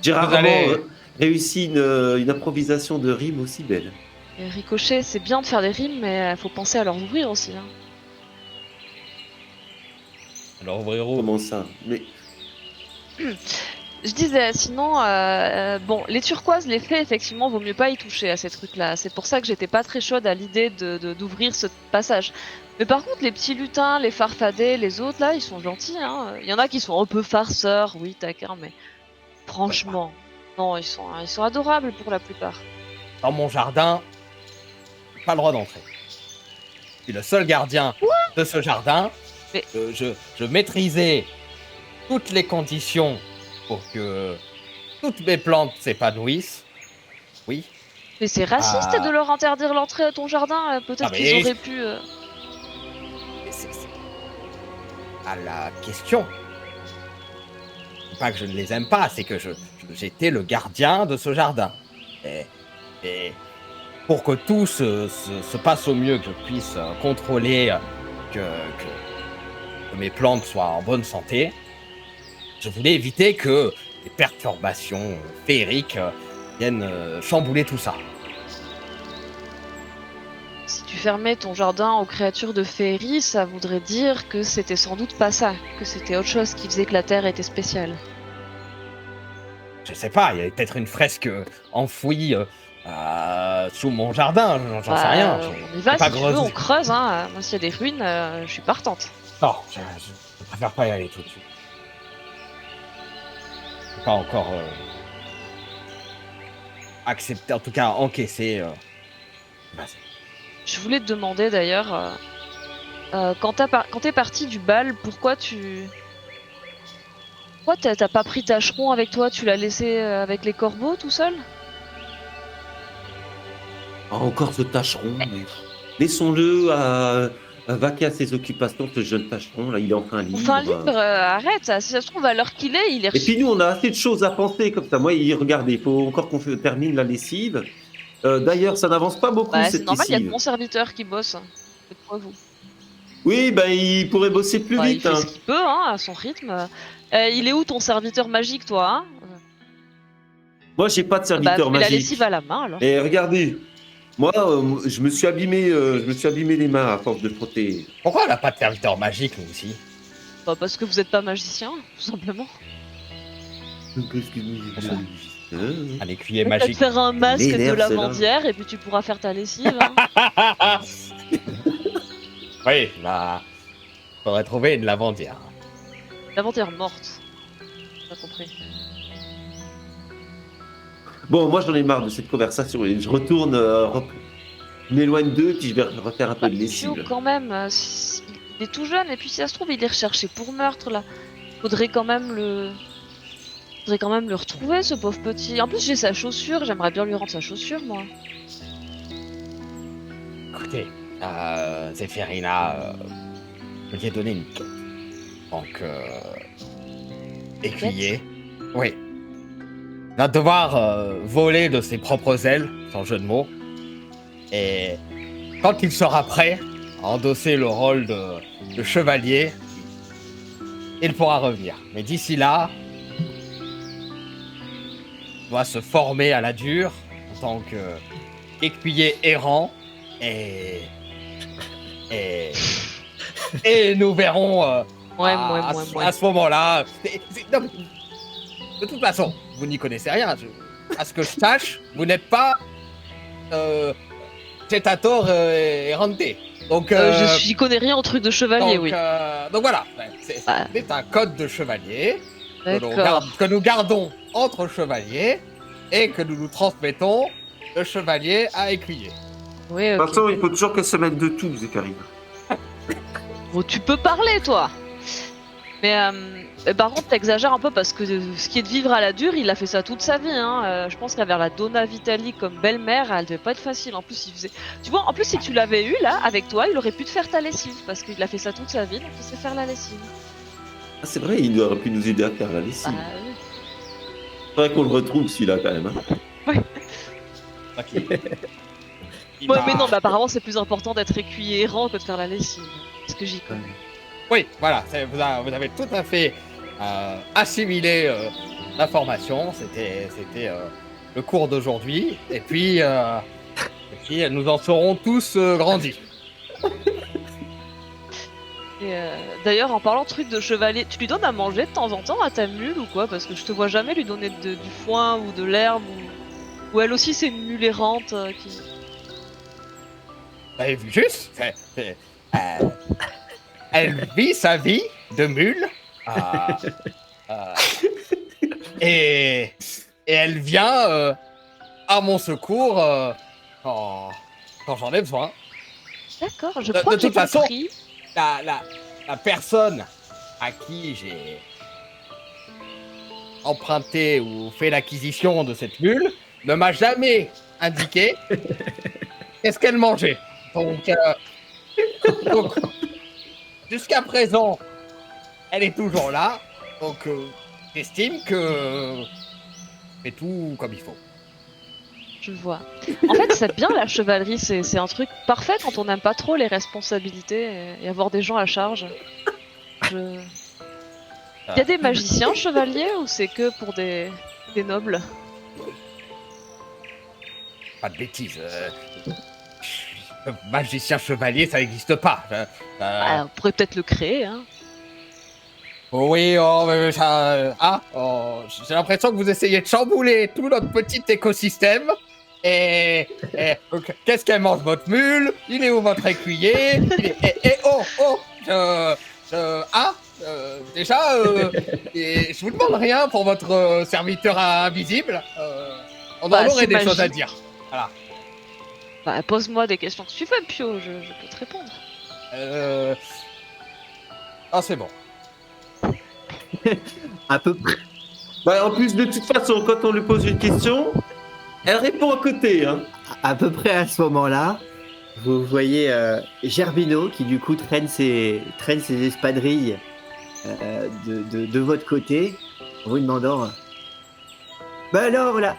j'ai rarement allez- réussi une improvisation de rime aussi belle. Ricochet, c'est bien de faire des rimes, mais faut penser à leur ouvrir aussi. Hein. Alors, Obrero, Comment ça? Mais Je disais, sinon, bon, les turquoises, les fées, effectivement, vaut mieux pas y toucher à ces trucs-là. C'est pour ça que j'étais pas très chaude à l'idée d'ouvrir ce passage. Mais par contre, les petits lutins, les farfadets, les autres, là, ils sont gentils, hein. Il y en a qui sont un peu farceurs, oui, taquin, mais franchement, non, ils sont adorables pour la plupart. dans mon jardin, pas le droit d'entrer. Je suis le seul gardien de ce jardin. Mais- Je maîtrisais toutes les conditions pour que toutes mes plantes s'épanouissent. Oui. Mais c'est raciste Ah. de leur interdire l'entrée à ton jardin. Peut-être Ah, mais- qu'ils auraient pu. Mais c'est à la question. C'est pas que je ne les aime pas, c'est que j'étais le gardien de ce jardin. Et pour que tout se passe au mieux, que je puisse contrôler que mes plantes soient en bonne santé, je voulais éviter que les perturbations féeriques viennent chambouler tout ça. Si tu fermais ton jardin aux créatures de féerie, ça voudrait dire que c'était sans doute pas ça, que c'était autre chose qui faisait que la Terre était spéciale. Je sais pas, il y avait peut-être une fresque enfouie sous mon jardin, j'en sais rien. On y va, pas si tu veux, creusé. on creuse. Hein. Moi, s'il y a des ruines, je suis partante. Non, je préfère pas y aller tout de suite. Pas encore accepter, en tout cas encaisser. Vas-y. Je voulais te demander d'ailleurs, quand t'es parti du bal, pourquoi t'as pas pris tâcheron avec toi? Tu l'as laissé avec les corbeaux tout seul? Ah, encore ce tâcheron, mais laissons-le à vaquer à ses occupations, ce jeune tâcheron, là, il est enfin libre. Enfin libre, arrête, si ça se trouve à l'heure qu'il est, il est Et puis nous, on a assez de choses à penser comme ça. Moi, regardez, il faut encore qu'on termine la lessive. D'ailleurs, ça n'avance pas beaucoup, Bah, c'est cette normal, il y a que lessive. mon serviteur qui bosse. C'est quoi vous? Oui, ben il pourrait bosser plus Bah, il vite. fait Hein. ce qu'il peut, hein, à son rythme. Il est où ton serviteur magique, toi, hein? Moi, j'ai pas de Bah, serviteur fais la magique. lessive à la main, alors. Et regardez, moi, je me suis abîmé les mains à force de frotter. Pourquoi on n'a pas de serviteur magique, nous aussi? Bah, parce que vous êtes pas magicien, tout simplement. Un écuyer Tu vas te magique. faire un masque de M'énerve, celle-là. lavandière et puis tu pourras faire ta lessive. Hein. Oui, bah. Faudrait trouver une lavandière. Lavandière morte. Pas compris. Bon, moi, j'en ai marre de cette conversation. Et je retourne, je m'éloigne d'eux, puis je vais refaire un peu de Fio, lessive. quand même, il est tout jeune et puis si ça se trouve, il est recherché pour meurtre là. Faudrait quand même le retrouver, ce pauvre petit. En plus, j'ai sa chaussure, j'aimerais bien lui rendre sa chaussure, moi. Écoutez, Zéphirina, je lui ai donné une quête. Donc, écuyer. Oui. Il va devoir voler de ses propres ailes, sans jeu de mots. Et quand il sera prêt à endosser le rôle de chevalier, il pourra revenir. Mais d'ici là, il doit se former à la dure en tant qu'écuyer errant. Et nous verrons à ce moment-là. Non, mais de toute façon, vous n'y connaissez rien. À ce que je sache, vous n'êtes pas Cetator Errante. Donc, J'y connais rien au truc de chevalier, oui. Donc voilà, c'est un code de chevalier D'accord. que nous gardons entre chevaliers et que nous transmettons de chevalier à écuyer. Oui, De ok. toute façon, il faut toujours qu'elle se mette de tout, Zéphirine. Bon, tu peux parler, toi. Mais par contre, t'exagères un peu parce que ce qui est de vivre à la dure, il a fait ça toute sa vie. Hein. Je pense qu'avoir la Donna Vitali comme belle-mère, elle devait pas être facile. En plus, il faisait. Tu vois, en plus, si tu l'avais eu là, avec toi, il aurait pu te faire ta lessive parce qu'il a fait ça toute sa vie, donc il sait faire la lessive. Ah, c'est vrai, il aurait pu nous aider à faire la lessive. Bah oui. Faudrait qu'on le retrouve, celui-là, quand même. Hein. Ok. Ouais, mais non, mais apparemment, c'est plus important d'être écuyer errant que de faire la lessive. Parce que j'y connais. Oui, voilà, vous avez tout à fait assimilé l'information. C'était le cours d'aujourd'hui. Et puis, nous en serons tous grandis. Et d'ailleurs, en parlant de trucs de chevalier, tu lui donnes à manger de temps en temps à ta mule ou quoi? Parce que je te vois jamais lui donner du foin ou de l'herbe ou elle aussi c'est une mule errante qui. Vous avez vu juste elle vit sa vie de mule. Et elle vient à mon secours quand j'en ai besoin. D'accord, je De crois que j'ai toute façon- compris. La personne à qui j'ai emprunté ou fait l'acquisition de cette mule ne m'a jamais indiqué qu'est-ce qu'elle mangeait. Donc, jusqu'à présent, elle est toujours là. Donc, j'estime que c'est tout comme il faut. Je vois. En fait, c'est bien la chevalerie, c'est un truc parfait quand on n'aime pas trop les responsabilités et avoir des gens à charge. Je... Y a des magiciens chevaliers ou c'est que pour des nobles? Pas de bêtises. Magicien chevalier, ça n'existe pas. Ah, on pourrait peut-être le créer, hein. Oui, mais ça. J'ai l'impression que vous essayez de chambouler tout notre petit écosystème. Et qu'est-ce qu'elle mange, votre mule? Il est où votre écuyer? Déjà, et je vous demande rien pour votre serviteur invisible. On Bah, en aurait c'est des choses à magique. dire. Voilà. Bah, pose-moi des questions que tu veux, Pio, je peux te répondre. Ah, c'est bon. À peu près. Bah, en plus, de toute façon, quand on lui pose une question, elle répond à côté. Hein. À peu près à ce moment-là, vous voyez Gerbino qui du coup traîne ses espadrilles de votre côté, en vous demandant bah alors là,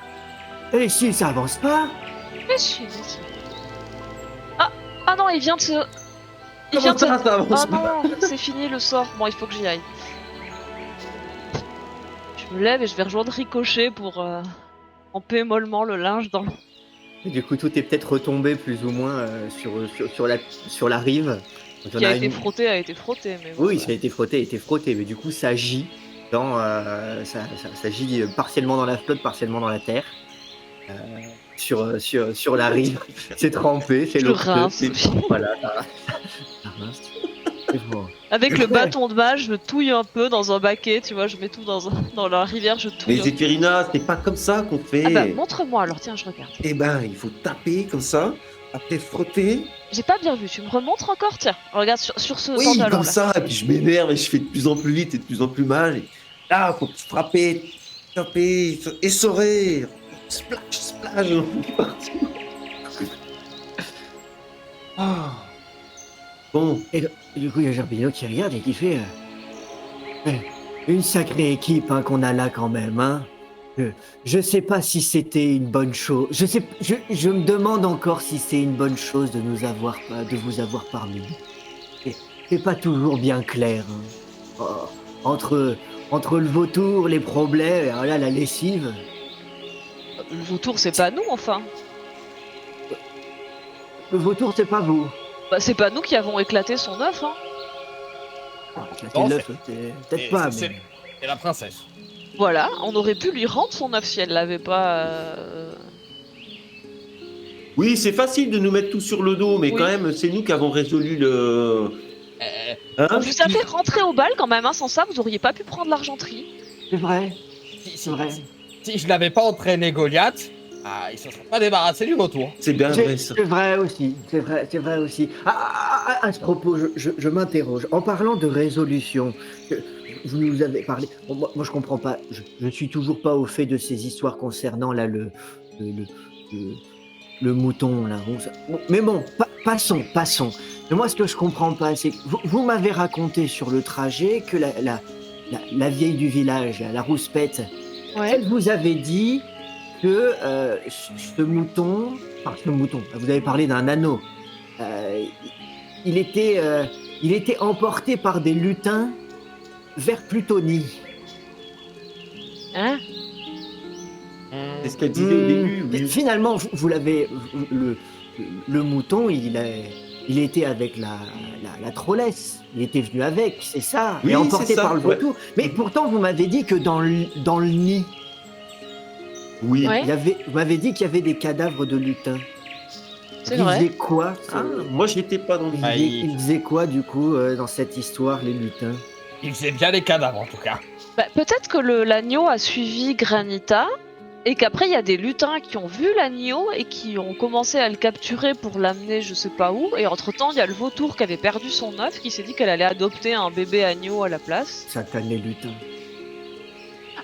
et si ça avance pas? Mais si. Ah non, il vient de se... Il Comment vient de ça, se... ça avance Oh non, c'est fini le sort. Bon, il faut que j'y aille. Je me lève et je vais rejoindre Ricochet pour emper mollement le linge dans le... Et du coup, tout est peut-être retombé plus ou moins sur la rive. Donc, Qui on a a été une- frotté, mais bon, Oui, bah. ça a été frotté, mais du coup, ça gît ça gît partiellement dans la flotte, partiellement dans la terre. Sur la rive, c'est trempé, c'est Je l'eau. rince. Voilà, ça rince. C'est bon. Avec le bâton de mage, je touille un peu dans un baquet, tu vois, je mets tout dans la rivière, je touille. Mais Zéphirina, c'est pas comme ça qu'on fait. Ah bah, montre-moi alors, tiens, je regarde. Eh ben, il faut taper comme ça, après frotter. J'ai pas bien vu, tu me remontres encore? Tiens, regarde sur ce Oui, pantalon comme là. ça, et puis je m'énerve et je fais de plus en plus vite et de plus en plus mal. Et là, faut frapper, taper, essorer, splash, splash, partout. Ah. Bon, Et du coup, il y a Gerbino qui regarde et qui fait une sacrée équipe hein, qu'on a là quand même. Hein. Je sais pas si c'était une bonne chose. Je me demande encore si c'est une bonne chose de vous avoir parmi nous. C'est pas toujours bien clair. Hein. Oh, entre le vautour, les problèmes, et là, la lessive. Le vautour, c'est pas nous, enfin. Le vautour, c'est pas vous. Bah, c'est pas nous qui avons éclaté son œuf, hein. Non, L'œuf, peut-être pas, mais... C'est la princesse. Voilà, on aurait pu lui rendre son œuf si elle l'avait pas. oui, c'est facile de nous mettre tout sur le dos, mais Oui. quand même, c'est nous qui avons résolu le. Hein On vous a fait rentrer au bal quand même, hein. Sans ça, vous auriez pas pu prendre l'argenterie. C'est vrai. Si vrai. Si je n'avais pas entraîné Goliath, ils se seraient pas débarrassés du vautour. C'est bien vrai ça. C'est vrai aussi, c'est vrai aussi. À ce propos, je m'interroge. En parlant de résolution, vous nous avez parlé. Bon, moi, je comprends pas. Je suis toujours pas au fait de ces histoires concernant là le mouton là. Bon, mais bon, passons. Mais moi, ce que je comprends pas, c'est que vous m'avez raconté sur le trajet que la vieille du village, la rouspette, Ouais. elle vous avait dit que ce mouton, vous avez parlé d'un anneau, il était emporté par des lutins vers Plutonie. Hein? C'est ce qu'elle disait au début. Oui. Finalement, vous l'avez, le mouton, il était avec la trollesse. Il était venu avec, c'est ça, Oui, et emporté c'est ça, par le ouais. vautour. Mais pourtant, vous m'avez dit que dans le nid, Oui. Ouais. vous m'avez dit qu'il y avait des cadavres de lutins. C'est Ils vrai. faisaient quoi Ah, moi, je n'étais pas dans le. Ils faisaient quoi, du coup, dans cette histoire, les lutins? Il faisait bien les cadavres en tout cas. Bah, peut-être que l'agneau a suivi Granita Et qu'après, il y a des lutins qui ont vu l'agneau et qui ont commencé à le capturer pour l'amener je sais pas où. Et entre-temps, il y a le vautour qui avait perdu son œuf, qui s'est dit qu'elle allait adopter un bébé agneau à la place. Satan les lutins.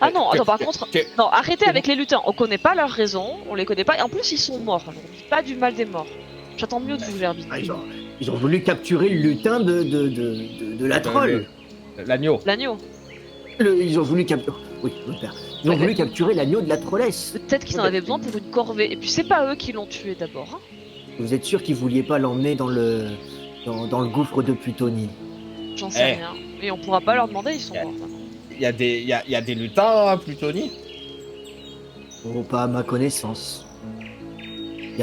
Ah non, attends, par contre, que- non, arrêtez avec les lutins. On connaît pas leurs raisons, on les connaît pas. Et en plus, ils sont morts. Alors, on dit pas du mal des morts. J'attends mieux de vous, Gerbine. Ah, ils ont voulu capturer le lutin de la troll. L'agneau. L'agneau. Ils ont voulu capturer. Oui, mon père. Ils ont voulu capturer l'agneau de la trollesse. Peut-être qu'ils en avaient besoin pour une corvée. Et puis, c'est pas eux qui l'ont tué d'abord. Hein. Vous êtes sûr qu'ils vouliez pas l'emmener dans le gouffre de Plutonie? J'en sais rien. Et on pourra pas leur demander, ils sont morts maintenant. Il y a des lutins à Plutonie. Oh, pas à ma connaissance. Il y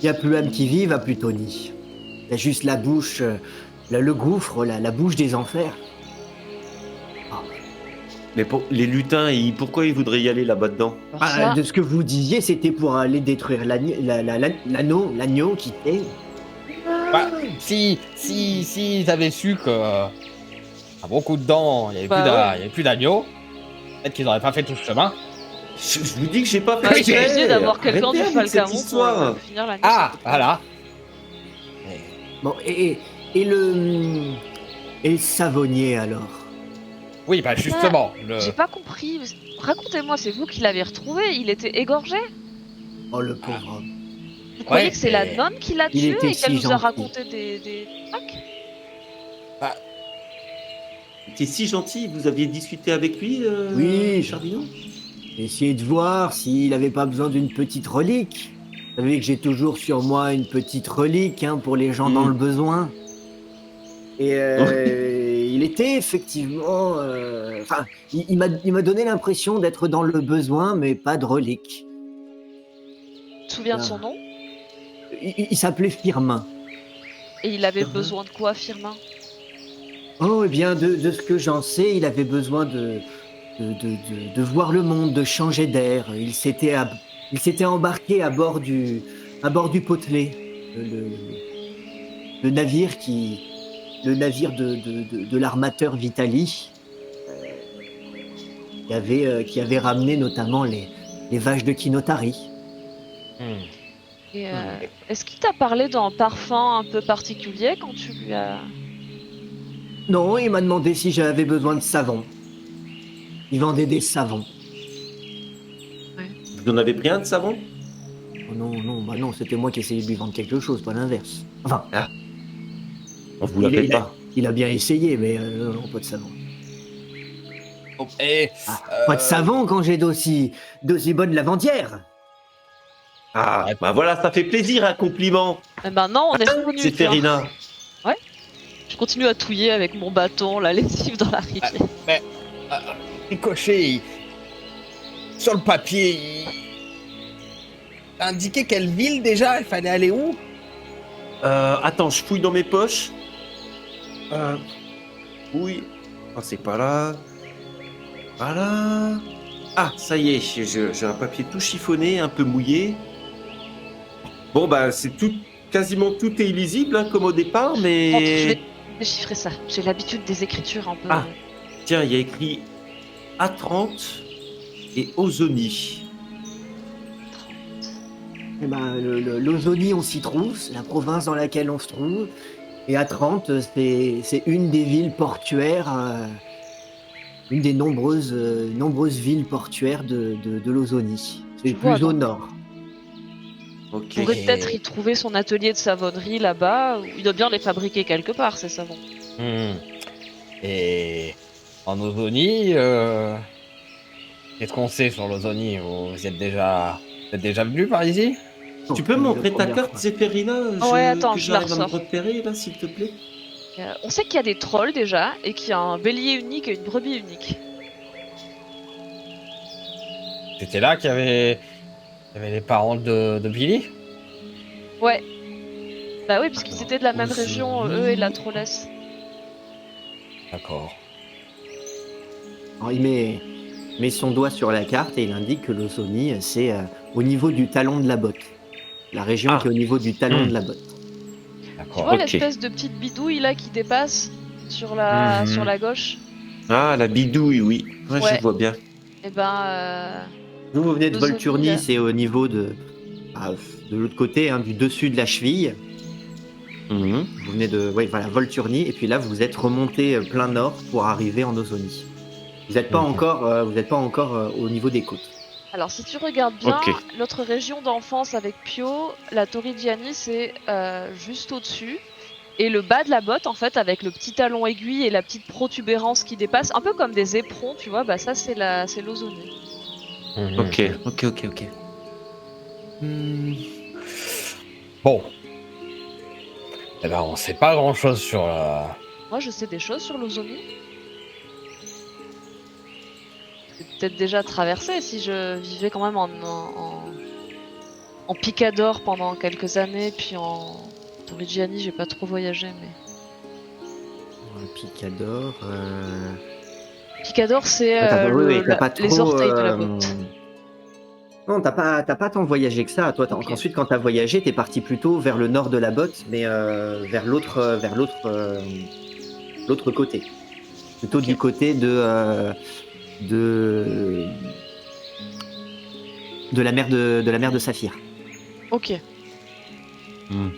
a plus âme qui vive à Plutonie. Il y a juste la bouche, le gouffre, la bouche des enfers. Mais pour les lutins, pourquoi ils voudraient y aller là-bas dedans? Alors ça, De ce que vous disiez, c'était pour aller détruire l'agneau qui était. Bah, si ils avaient su que à beaucoup de dents, il y avait plus d'agneau, peut-être qu'ils n'auraient pas fait tout ce chemin. Je vous dis que j'ai pas fait ouais, j'ai essayé d'avoir Arrêtez quelqu'un du avec cette Falcamon pour histoire. finir l'agneau. Ah, c'était pas voilà. Bon, et le savonnier alors? Oui, bah justement. J'ai pas compris. Racontez-moi, c'est vous qui l'avez retrouvé? Il était égorgé? Oh le pauvre homme. Vous croyez Ouais, que c'est la nonne qui l'a il tué était et qu'elle si nous a gentil. raconté des trucs? T'es si gentil, vous aviez discuté avec lui, Oui, Charbillon? Essayez de voir s'il avait pas besoin d'une petite relique. Vous savez que j'ai toujours sur moi une petite relique hein, pour les gens dans le besoin. Et il était effectivement... Enfin, il m'a donné l'impression d'être dans le besoin, mais pas de relique. Tu te souviens de son nom? Il s'appelait Firmin. Et il avait Firmin. besoin de quoi, Firmin? Oh, eh bien, de ce que j'en sais, il avait besoin de voir le monde, de changer d'air. Il s'était embarqué à bord du Potelet, le navire de l'armateur Vitali, qui avait ramené notamment les vaches de Kinotari. Et est-ce qu'il t'a parlé d'un parfum un peu particulier quand tu lui as... Non, il m'a demandé si j'avais besoin de savon. Il vendait des savons. Vous en avez pris un de savon? Oh non, c'était moi qui essayais de lui vendre quelque chose, pas l'inverse. Enfin, On vous l'appelle pas. il a bien essayé, mais non, pas de savon. Et Pas de savon quand j'ai d'aussi bonnes lavandières. Ah, bah voilà, ça fait plaisir, un compliment. Eh ben non, on est revenu. C'est Ferina. Je continue à touiller avec mon bâton la lessive dans la rivière. Ricochet, sur le papier, il indiquait quelle ville déjà, il fallait aller où? Attends, je fouille dans mes poches. Oui. Ah, c'est pas là. Voilà. Ah, ça y est, j'ai un papier tout chiffonné, un peu mouillé. Bon, bah, quasiment tout est illisible, hein, comme au départ, Je mais... vais déchiffrer ça. J'ai l'habitude des écritures un peu. Ah. Tiens, il y a écrit A30 et Ozoni. Eh ben, l'Ozonie, on s'y trouve, c'est la province dans laquelle on se trouve. Et à Trente, c'est une des villes portuaires, une des nombreuses villes portuaires de l'Ozonie. C'est Je vois, plus au donc. nord. Ok. On pourrait peut-être y trouver son atelier de savonnerie là-bas. Il doit bien les fabriquer quelque part, ces savons. Et en Ozonie, qu'est-ce qu'on sait sur l'Ozonie? Vous êtes déjà venu par ici? Tu peux me Non, montrer la ta première carte, fois. Zéphérina? Ouais, attends, que je la j'arrive à me ressors. repérer, là, s'il te plaît. On sait qu'il y a des trolls déjà, et qu'il y a un bélier unique et une brebis unique. C'était là qu'il y avait les parents de Billy? Ouais. Bah oui, puisqu'ils Alors, étaient de la même Ozoni. région, eux et la trollesse. D'accord. Alors, il met son doigt sur la carte et il indique que l'Ozonie, c'est au niveau du talon de la botte. La région Ah. qui est au niveau du talon de la botte. Tu D'accord. vois Ok. l'espèce de petite bidouille là qui dépasse sur la, Mhm. sur la gauche? Ah, la bidouille, oui. Ouais, Ouais. je vois bien. Et ben, Vous venez de Nos amis, Volturny, là. c'est au niveau de l'autre côté, hein, du dessus de la cheville. Mhm. Vous venez de voilà, Volturny, et puis là, vous êtes remonté plein nord pour arriver en Ozonie. Vous n'êtes pas encore au niveau des côtes. Alors, si tu regardes bien, Ok. notre région d'enfance avec Pio, la Torrigiani, c'est juste au-dessus. Et le bas de la botte, en fait, avec le petit talon aiguille et la petite protubérance qui dépasse, un peu comme des éperons, tu vois, bah ça, c'est l'Ozonie. Ok. Bon. Eh ben, on sait pas grand-chose sur la... Moi, je sais des choses sur l'Ozonie. J'ai peut-être déjà traversé si je vivais quand même en Picador pendant quelques années, puis en Torrigiani, j'ai pas trop voyagé, mais... Picador. Picador, c'est Oui, t'as pas les trop. orteils de la botte. Non, t'as pas tant voyagé que ça. Toi, Ok. ensuite, quand t'as voyagé, t'es parti plutôt vers le nord de la botte, mais vers l'autre côté. Plutôt Ok. du côté de la mer de Saphir. Ok. Hmm.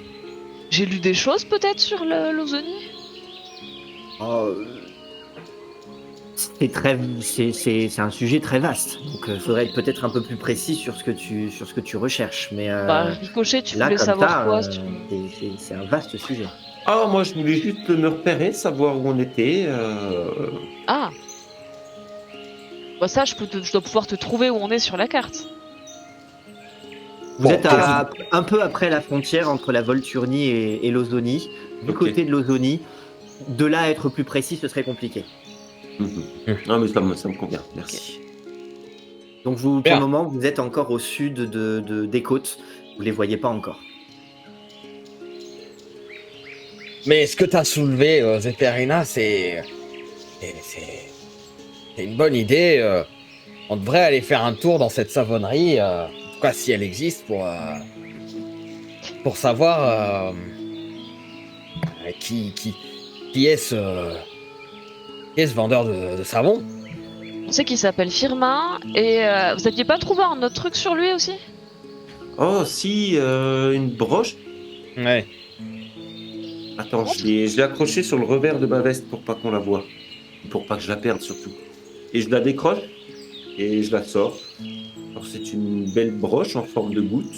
J'ai lu des choses peut-être sur l'Ozonie. Oh, c'est un sujet très vaste, donc il faudrait être peut-être un peu plus précis sur ce que tu recherches. Mais Bah, Ricochet, tu là, voulais comme savoir ça, quoi c'est un vaste sujet. Ah, moi, je voulais juste me repérer, savoir où on était. Ah. Bah ça, je dois pouvoir te trouver où on est sur la carte. Vous Bon, êtes un peu après la frontière entre la Volturnie et l'Ozonie. Du Ok. côté de l'Ozonie, de là à être plus précis, ce serait compliqué. Non, mais ça me convient. Merci. Donc pour Bien. le moment, vous êtes encore au sud des côtes. Vous les voyez pas encore. Mais ce que t'as soulevé, Zéphérina, c'est une bonne idée. On devrait aller faire un tour dans cette savonnerie, en tout cas si elle existe, pour savoir qui est qui est ce vendeur de savon. On sait qu'il s'appelle Firmin et vous aviez pas trouvé un autre truc sur lui aussi? Oh, si, une broche. Ouais. Attends, je l'ai accrochée sur le revers de ma veste pour pas qu'on la voie. Pour pas que je la perde, surtout. Et je la décroche et je la sors. Alors, c'est une belle broche en forme de goutte.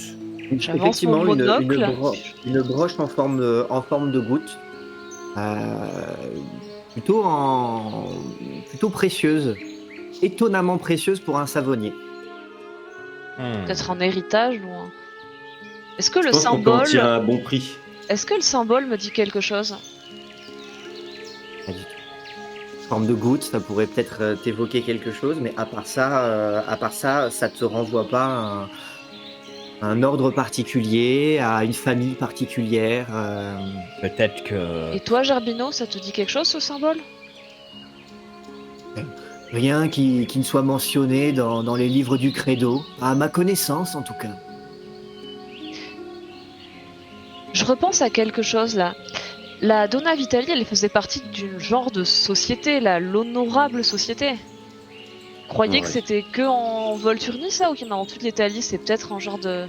J'avance mon Effectivement, monocle. une broche en forme de goutte. Plutôt plutôt précieuse. Étonnamment précieuse pour un savonnier. Peut-être un héritage ou un... Est-ce que Je le pense qu'on peut en tirer symbole... un bon prix. Est-ce que le symbole me dit quelque chose? Pas du tout. Forme de goutte, ça pourrait peut-être t'évoquer quelque chose, mais à part ça, ça te renvoie pas à un ordre particulier, à une famille particulière. Peut-être que... Et toi, Gerbino, ça te dit quelque chose ce symbole? Rien qui ne soit mentionné dans les livres du Credo, à ma connaissance en tout cas. Je repense à quelque chose là. La Donna Vitali, elle faisait partie d'une genre de société, l'honorable société. Vous croyez que Ouais. c'était que en Volturny ça, ou qu'il y en a en toute l'Italie? C'est peut-être un genre de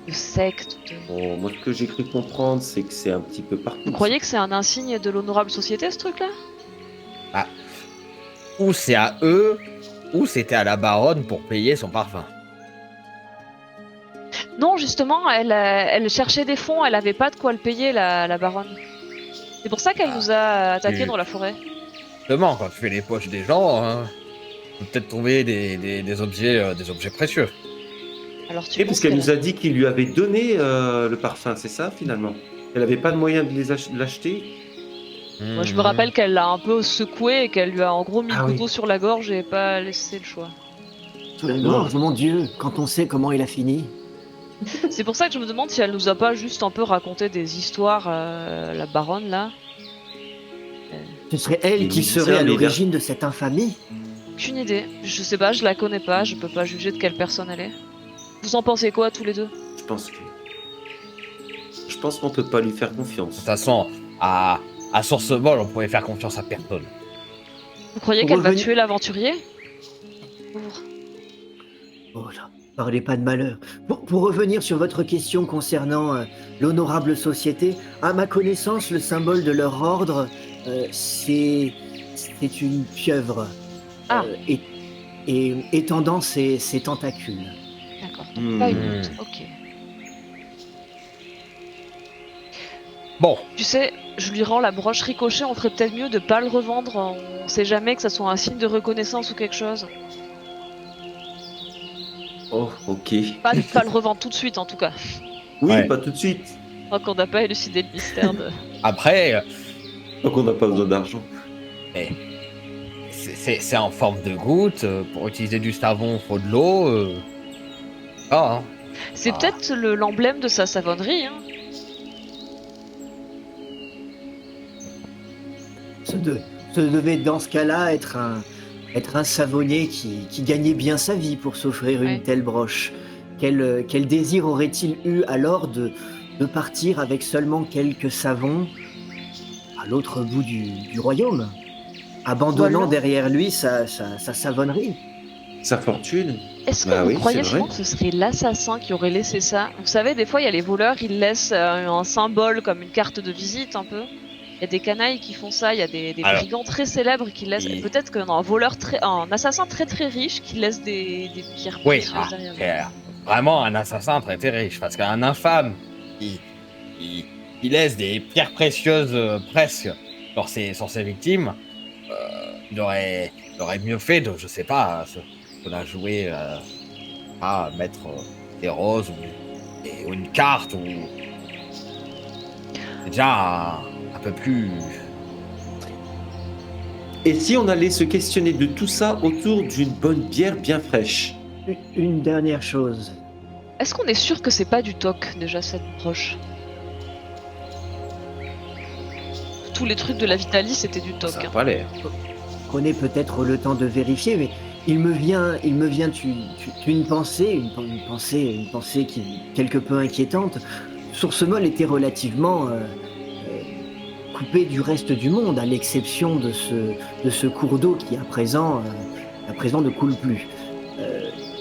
secte Bon, moi, ce que j'ai cru comprendre, c'est que c'est un petit peu partout. Vous croyez que c'est un insigne de l'honorable société ce truc là? Ou c'est à eux, ou c'était à la baronne pour payer son parfum. Non, justement, elle cherchait des fonds, elle avait pas de quoi le payer, la baronne. C'est pour ça qu'elle nous a attaqués dans la forêt. Justement, quand tu fais les poches des gens, tu peux peut-être trouver des objets précieux. Alors tu Et parce penses qu'elle qu'elle... nous a dit qu'il lui avait donné le parfum, c'est ça, finalement? Elle avait pas de moyen de l'acheter? Moi, je me rappelle qu'elle l'a un peu secoué et qu'elle lui a en gros mis Ah le oui. couteau sur la gorge et pas laissé le choix. Sous la gorge, mon Dieu, quand on sait comment il a fini. C'est pour ça que je me demande si elle nous a pas juste un peu raconté des histoires, la baronne là. Ce serait elle Les qui musiciens, serait à les l'origine de cette infamie. Aucune idée. Je sais pas, je la connais pas, je peux pas juger de quelle personne elle est. Vous en pensez quoi tous les deux? Je pense qu'on peut pas lui faire De confiance. toute façon, à source molle, on pouvait faire confiance à personne. Vous croyez Pour qu'elle va revenir- tuer l'aventurier? Ouvre. Oh là, parlez pas de malheur. Pour revenir sur votre question concernant l'honorable société, à ma connaissance, le symbole de leur ordre, c'est une pieuvre Ah. étendant ses tentacules. D'accord, donc pas une Hmm. honte. Ok. Bon, Tu sais, je lui rends la broche ricochet, on ferait peut-être mieux de pas le revendre. On sait jamais que ça soit un signe de reconnaissance ou quelque chose. Oh, ok. Pas le revendre tout de suite en tout cas. Oui, Ouais. pas tout de suite. Tant qu'on n'a pas élucidé le mystère de. après, Donc on n'a pas besoin d'argent. c'est en forme de goutte. Pour utiliser du savon, faut de l'eau. Ah, hein. C'est Ah. peut-être l'emblème de sa savonnerie. Hein. Ce devait dans ce cas-là être un savonnier qui gagnait bien sa vie pour s'offrir une Ouais. telle broche. Quel désir aurait-il eu alors de partir avec seulement quelques savons à l'autre bout du royaume, abandonnant alors- derrière lui sa savonnerie? Sa fortune. Est-ce que Bah vous oui, croyez c'est vrai. vraiment que ce serait l'assassin qui aurait laissé ça? Vous savez, des fois, il y a les voleurs, ils laissent un symbole comme une carte de visite un peu. Il y a des canailles qui font ça, il y a des Alors, brigands très célèbres qui laissent. il- Peut-être un assassin très très riche qui laisse des pierres Oui, précieuses derrière lui. vraiment un assassin très très riche. Parce qu'un infâme qui, qui laisse des pierres précieuses presque sur ses victimes, il aurait mieux fait de, je sais pas, de la jouer à mettre des roses ou une carte ou c'est déjà un peu plus. Et si on allait se questionner de tout ça autour d'une bonne bière bien fraîche? Une dernière chose. Est-ce qu'on est sûr que c'est pas du toc déjà cette broche? Tous les trucs de la Vitalis c'était du toc. Ça n'a Hein. pas l'air. Prenez peut-être le temps de vérifier, mais il me vient une pensée, une pensée qui est quelque peu inquiétante. Sourcemol était relativement coupé du reste du monde, à l'exception de ce cours d'eau qui à présent ne coule plus.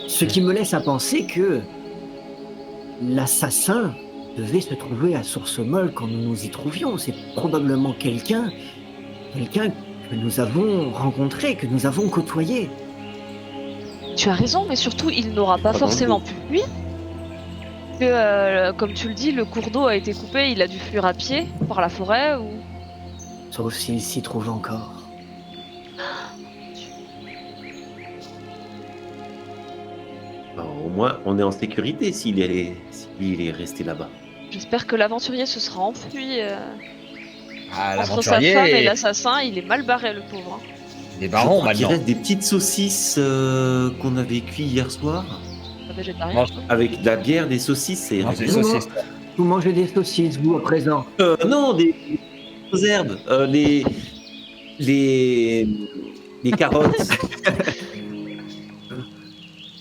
Ce qui me laisse à penser que l'assassin devait se trouver à Sourcemol quand nous nous y trouvions. C'est probablement quelqu'un que nous avons rencontré, que nous avons côtoyé. Tu as raison, mais surtout il n'aura pas Pas forcément dans pu fuir. Que, comme tu le dis, le cours d'eau a été coupé, il a dû fuir à pied par la forêt ou. Sauf s'il s'y trouve encore. Bah, au moins, on est en sécurité s'il est resté là-bas. J'espère que l'aventurier se sera enfui. Ah, Entre sa femme et l'aventurier, l'assassin, il est mal barré le pauvre. Hein. des Je barons crois qu'il maintenant. reste des petites saucisses qu'on avait cuit hier soir. Pas végétarien. Mange- Avec de la bière, des saucisses, c'est Non, c'est réglé. saucisse. Vous mangez des saucisses, vous, à présent. Non, des herbes, les carottes.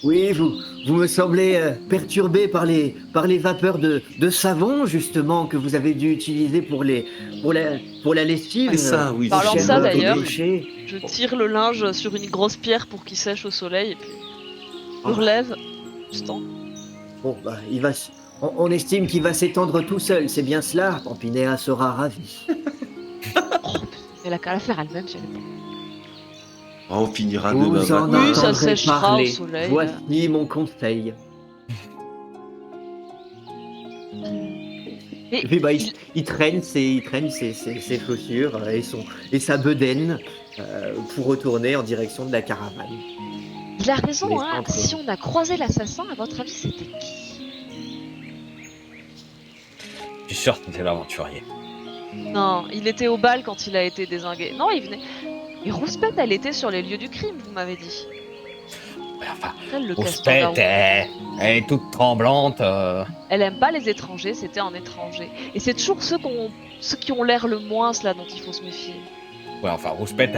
Oui, vous me semblez perturbé par les vapeurs de savon, justement, que vous avez dû utiliser pour la lessive. C'est ça, oui. Parlant de cher ça, Claude d'ailleurs, Gaucher. Je tire le linge sur une grosse pierre pour qu'il sèche au soleil et puis je me relève. Instant. Bon, bah, on estime qu'il va s'étendre tout seul, c'est bien cela. Pampinéa sera ravie. Elle a qu'à la faire elle-même si elle est pas. Oh, on finira Vous demain en matin. Oui, ça entendrez séchera parler. au soleil. Voici mon conseil. Et Et puis, bah, il traîne ses chaussures et sa bedaine pour retourner en direction de la caravane. il a raison, les hein. centres. Si on a croisé l'assassin, à votre avis, c'était qui? Je suis sûr que c'était l'aventurier. Non, il était au bal quand il a été dézingué. Non, il venait. Et Rouspette, elle était sur les lieux du crime, vous m'avez dit. Ouais, enfin, Elle, le castor Rouspette, elle est toute tremblante. Elle aime pas les étrangers, c'était un étranger. Et c'est toujours ceux qui ont l'air le moins là dont il faut se méfier. Ouais, enfin, Rouspette,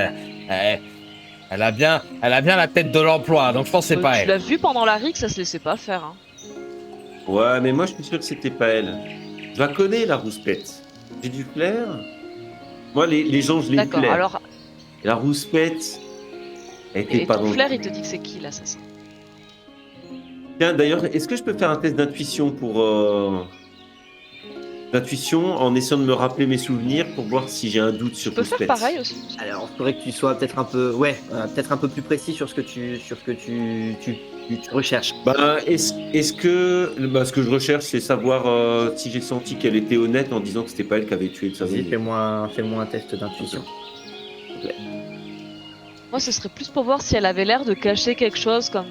elle a bien la tête de l'emploi, donc je pense que c'est pas Tu elle. l'as vu pendant la rixe, ça se laissait pas faire. Hein. Ouais, mais moi, je suis sûr que c'était pas elle. Je la connais, la rouspette. J'ai du flair. Moi, les gens, je les D'accord, flair. alors, La rouspette, elle était et pas ton dans le flair, il coup. te dit que c'est qui l'assassin? Tiens, d'ailleurs, est-ce que je peux faire un test d'intuition pour d'intuition en essayant de me rappeler mes souvenirs pour voir si j'ai un doute Tu sur peux faire Pouspet. pareil aussi. Alors, il faudrait que tu sois peut-être un peu, peut-être un peu plus précis sur ce que tu recherches. Est-ce que ce que je recherche, c'est savoir si j'ai senti qu'elle était honnête en disant que c'était pas elle qui avait tué le Vas-y, savonnier. fais-moi un test d'intuition. Moi, ce serait plus pour voir si elle avait l'air de cacher quelque chose, comme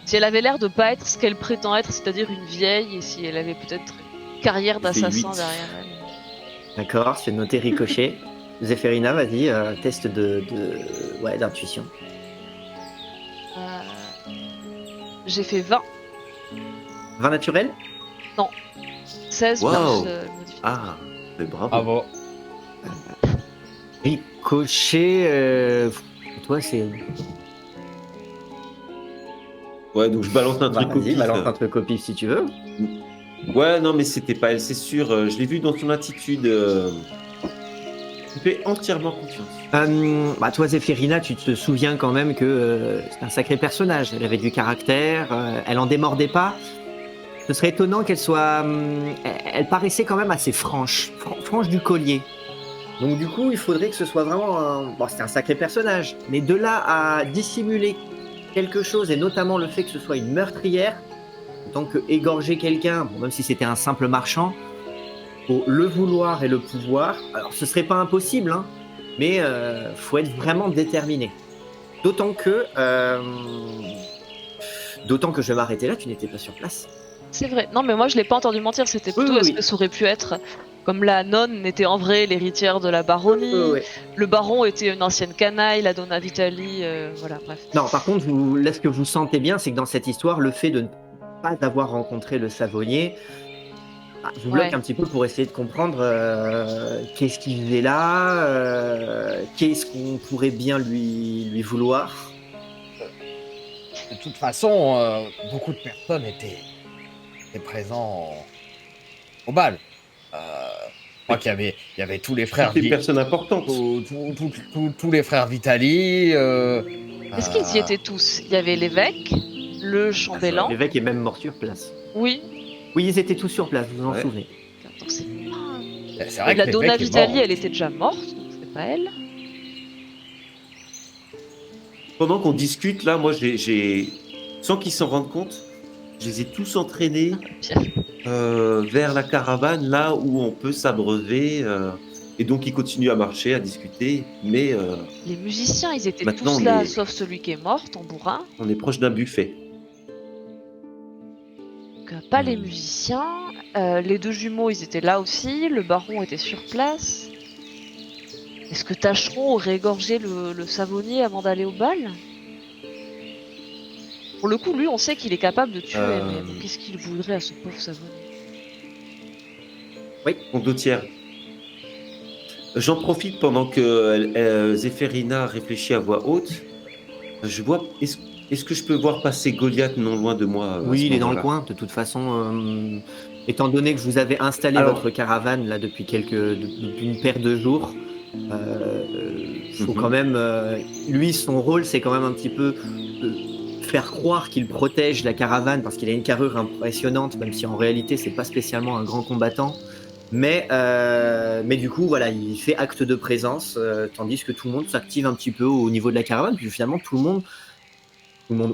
si elle avait l'air de pas être ce qu'elle prétend être, c'est-à-dire une vieille, et si elle avait peut-être une carrière Il fait d'assassin 8. derrière elle. D'accord, c'est noté ricochet. Zéphérina, vas-y, test d'intuition. J'ai fait 20, 20 naturel 16 Wow. plus le modificateur. Ah, mais bravo. Bravo. Ricochet, toi c'est. Ouais, donc je balance un Bah, truc au vas-y, pif. balance un truc au pif si tu veux. Ouais, non, mais c'était pas elle, c'est sûr. Je l'ai vu dans son attitude. Je lui fais entièrement confiance. Toi, Zéphérina, tu te souviens quand même que c'est un sacré personnage. Elle avait du caractère, elle en démordait pas. Ce serait étonnant qu'elle soit. Elle paraissait quand même assez franche, franche du collier. Donc, du coup, il faudrait que ce soit vraiment un. Bon, c'est un sacré personnage. Mais de là à dissimuler quelque chose, et notamment le fait que ce soit une meurtrière, tant que égorger quelqu'un, bon, même si c'était un simple marchand, faut le vouloir et le pouvoir. Alors, ce serait pas impossible, hein, mais faut être vraiment déterminé. D'autant que je vais m'arrêter là, tu n'étais pas sur place. C'est vrai. Non, mais moi, je l'ai pas entendu mentir. C'était plutôt, Oui, est-ce oui. que ça aurait pu être comme la nonne n'était en vrai l'héritière de la baronnie, Ouais. le baron était une ancienne canaille, la Donna Vitali, voilà, bref. Non, par contre, là, ce que vous sentez bien, c'est que dans cette histoire, le fait de ne pas avoir rencontré le savonnier, vous bloque Ouais. un petit peu pour essayer de comprendre qu'est-ce qu'il faisait là, qu'est-ce qu'on pourrait bien lui vouloir. De toute façon, beaucoup de personnes étaient présents au bal. Je crois qu'il y avait tous les frères Des personnes importantes. tous les frères Vitali. Est-ce qu'ils y étaient tous? Il y avait l'évêque, le chambellan. L'évêque est même mort sur place. Oui. Oui, ils étaient tous sur place, vous vous en Ouais. souvenez. Attends, c'est pas... C'est vrai la que Donna l'évêque est Vitali, mort. elle était déjà morte, donc c'est pas elle. Pendant qu'on discute, là, moi, sans qu'ils s'en rendent compte, je les ai tous entraînés Pierre. vers la caravane, là où on peut s'abreuver. Et donc, ils continuent à marcher, à discuter. Mais Les musiciens, ils étaient Maintenant, tous là, les- sauf celui qui est mort, tambourin. on est proche d'un buffet. Donc, pas les musiciens. Les deux jumeaux, ils étaient là aussi. Le baron était sur place. Est-ce que Tacheron aurait égorgé le savonnier avant d'aller au bal? Pour le coup, lui, on sait qu'il est capable de tuer, mais bon, qu'est-ce qu'il voudrait à ce pauvre savonnier? Condottière. J'en profite pendant que Zéphérina réfléchit à voix haute. Je vois. Est-ce que je peux voir passer Goliath non loin de moi à Oui, ce il est dans le moment-là coin. De toute façon, étant donné que vous avez installé Alors- votre caravane là depuis une paire de jours, faut quand même. Lui, son rôle, c'est quand même un petit peu faire croire qu'il protège la caravane parce qu'il a une carrure impressionnante, même si en réalité, c'est pas spécialement un grand combattant. Mais du coup, voilà, il fait acte de présence, tandis que tout le monde s'active un petit peu au niveau de la caravane, puis finalement tout le monde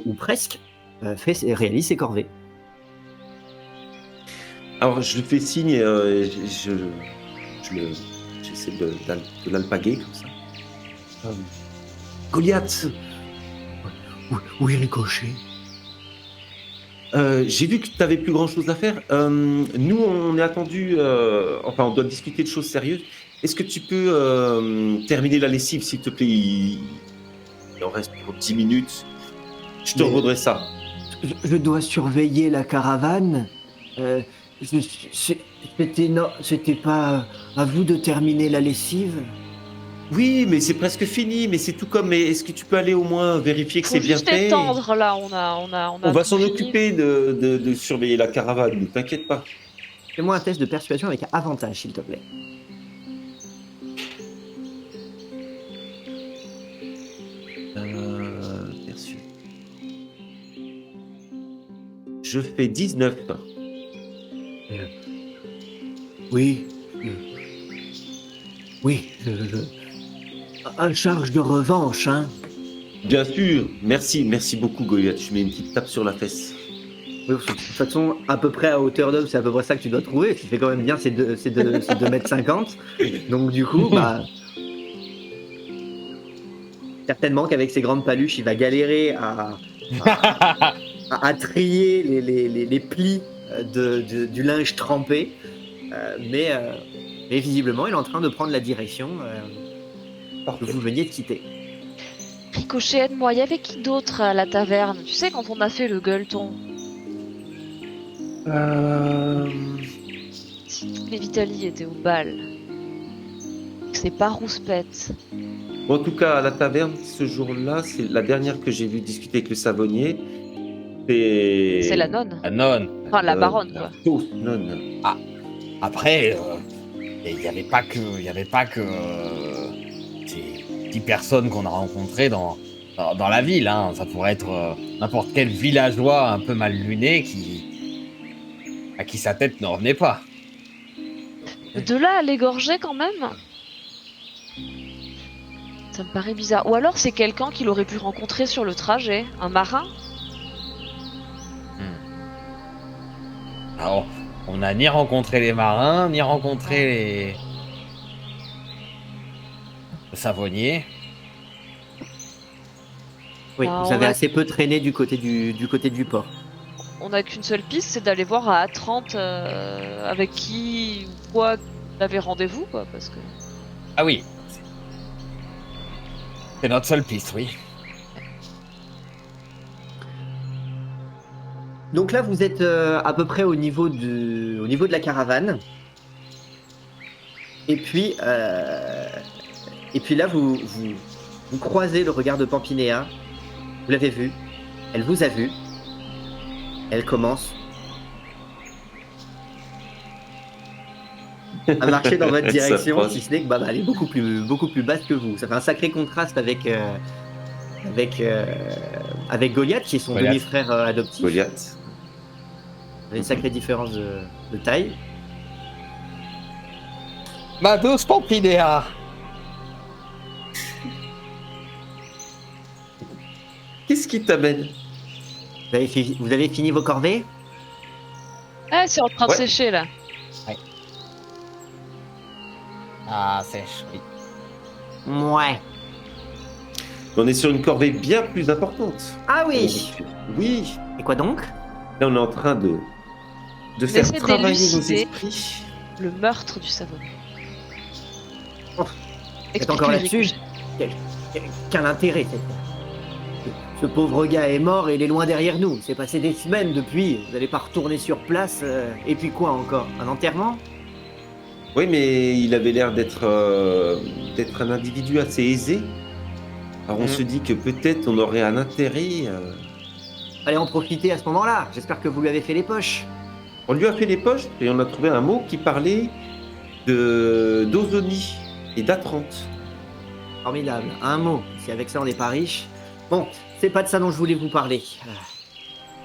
ou presque, réalise ses corvées. Alors, je lui fais signe et j'essaie de l'alpaguer comme ça. Goliath, Oui, Ricochet. j'ai vu que tu n'avais plus grand-chose à faire. Nous, on est attendu, enfin, on doit discuter de choses sérieuses. Est-ce que tu peux terminer la lessive, s'il te plaît? Il en reste pour 10 minutes. Je te Mais- redresserai ça. Je dois surveiller la caravane. C'était pas à vous de terminer la lessive. Oui, mais c'est presque fini, mais c'est tout comme. Mais est-ce que tu peux aller au moins vérifier que c'est Faut bien juste fait? étendre là, on a On va tout s'en fini. occuper de surveiller la caravane, ne t'inquiète pas. Fais-moi un test de persuasion avec avantage, s'il te plaît. Perçu. Je fais 19. Oui. Oui. Un charge de revanche, hein. Bien sûr. Merci beaucoup, Goliath. Je mets une petite tape sur la fesse. Oui, de toute façon, à peu près à hauteur d'homme, c'est à peu près ça que tu dois trouver. Tu fais quand même bien ces 2 mètres 50. Donc du coup, bah, certainement qu'avec ses grandes paluches, il va galérer à trier les plis du linge trempé. Mais visiblement, il est en train de prendre la direction que vous veniez de quitter. Ricochet, aide-moi, il y avait qui d'autre à la taverne? Tu sais, quand on a fait le gueuleton, si tous les Vitali étaient au bal, que c'est pas Rouspette. Bon, en tout cas, à la taverne, ce jour-là, c'est la dernière que j'ai vu discuter avec le savonnier. C'est la nonne. La nonne. Enfin, la baronne, La quoi. fausse nonne. Après, il n'y avait pas que ces 10 personnes qu'on a rencontrées dans la ville. Hein. Ça pourrait être n'importe quel villageois un peu mal luné à qui sa tête ne revenait pas. De là à l'égorger quand même, ça me paraît bizarre. Ou alors c'est quelqu'un qu'il aurait pu rencontrer sur le trajet, un marin. Alors, on n'a ni rencontré les marins, ni rencontré le savonnier. Oui, Ah, vous on avez va- assez peu traîné du côté du port. On n'a qu'une seule piste, c'est d'aller voir à Atrante avec qui ou quoi il avait rendez-vous, quoi, parce que... Ah oui. C'est notre seule piste, oui. Donc là, vous êtes à peu près au niveau de la caravane. Et puis là, vous croisez le regard de Pampinéa. Vous l'avez vu. Elle vous a vu. Elle commence à marcher dans votre Elle direction, s'approche. si ce n'est que bah, elle est beaucoup plus basse que vous. Ça fait un sacré contraste avec Goliath, qui est son Goliath. demi-frère adoptif. Goliath. Il y a une sacrée différence de taille. Ma douce Pampinéa. Qu'est-ce qui t'amène? Vous avez fini vos corvées? Ah, c'est en train de Ouais. sécher, là. Ah, sèche, oui. Ouais. On est sur une corvée bien plus importante. Ah oui. Oui. Et quoi donc? Là, on est en train de faire Laissez travailler nos d'élucider. esprits. Le meurtre du savonnier. Oh, Explique-lui, encore là-dessus. Ricochet. Quel intérêt ce pauvre gars est mort et il est loin derrière nous. C'est passé des semaines depuis. Vous n'allez pas retourner sur place. Et puis quoi encore? Un enterrement? Oui, mais il avait l'air d'être un individu assez aisé. Alors on se dit que peut-être on aurait un intérêt. Allez en profiter à ce moment-là. J'espère que vous lui avez fait les poches. On lui a fait les poches et on a trouvé un mot qui parlait d'Ozonie et d'Atrante. Formidable. Un mot. Si avec ça on n'est pas riche. Bon, c'est pas de ça dont je voulais vous parler.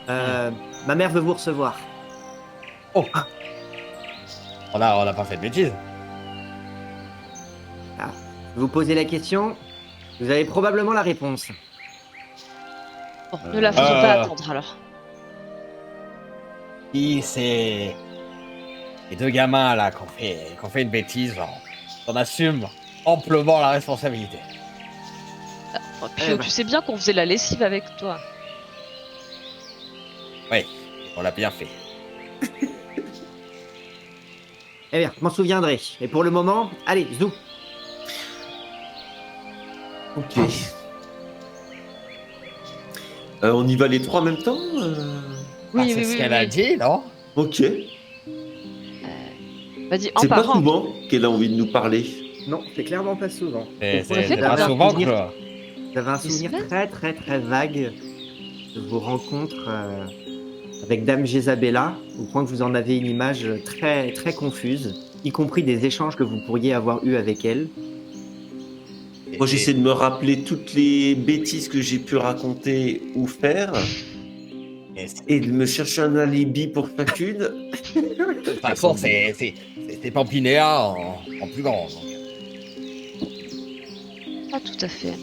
Ma mère veut vous recevoir. Oh. On a pas fait de bêtises. Vous posez la question. Vous avez probablement la réponse. Bon, ne la faisons pas attendre, alors. Si c'est les 2 gamins là qu'on fait une bêtise, on assume amplement la responsabilité. Oh, puis, tu sais bien qu'on faisait la lessive avec toi. Oui, on l'a bien fait. Eh bien, je m'en souviendrai. Et pour le moment, allez, zou. Ok. On y va les 3 en même temps Ah, c'est ce qu'elle a dit, non? Ok. Vas-y, en C'est pas parlant. souvent qu'elle a envie de nous parler. Non, c'est clairement pas souvent. C'est fait pas combien souvent de que... plaisir. Vous avez un Des souvenir semaines très très très vague de vos rencontres avec Dame Jésabella, au point que vous en avez une image très très confuse, y compris des échanges que vous pourriez avoir eus avec elle. Moi, j'essaie de me rappeler toutes les bêtises que j'ai pu raconter ou faire. Et c'est- Et de me chercher un alibi pour chacune. de toute façon, c'est Pampinéa en plus grand. Donc. Pas tout à fait.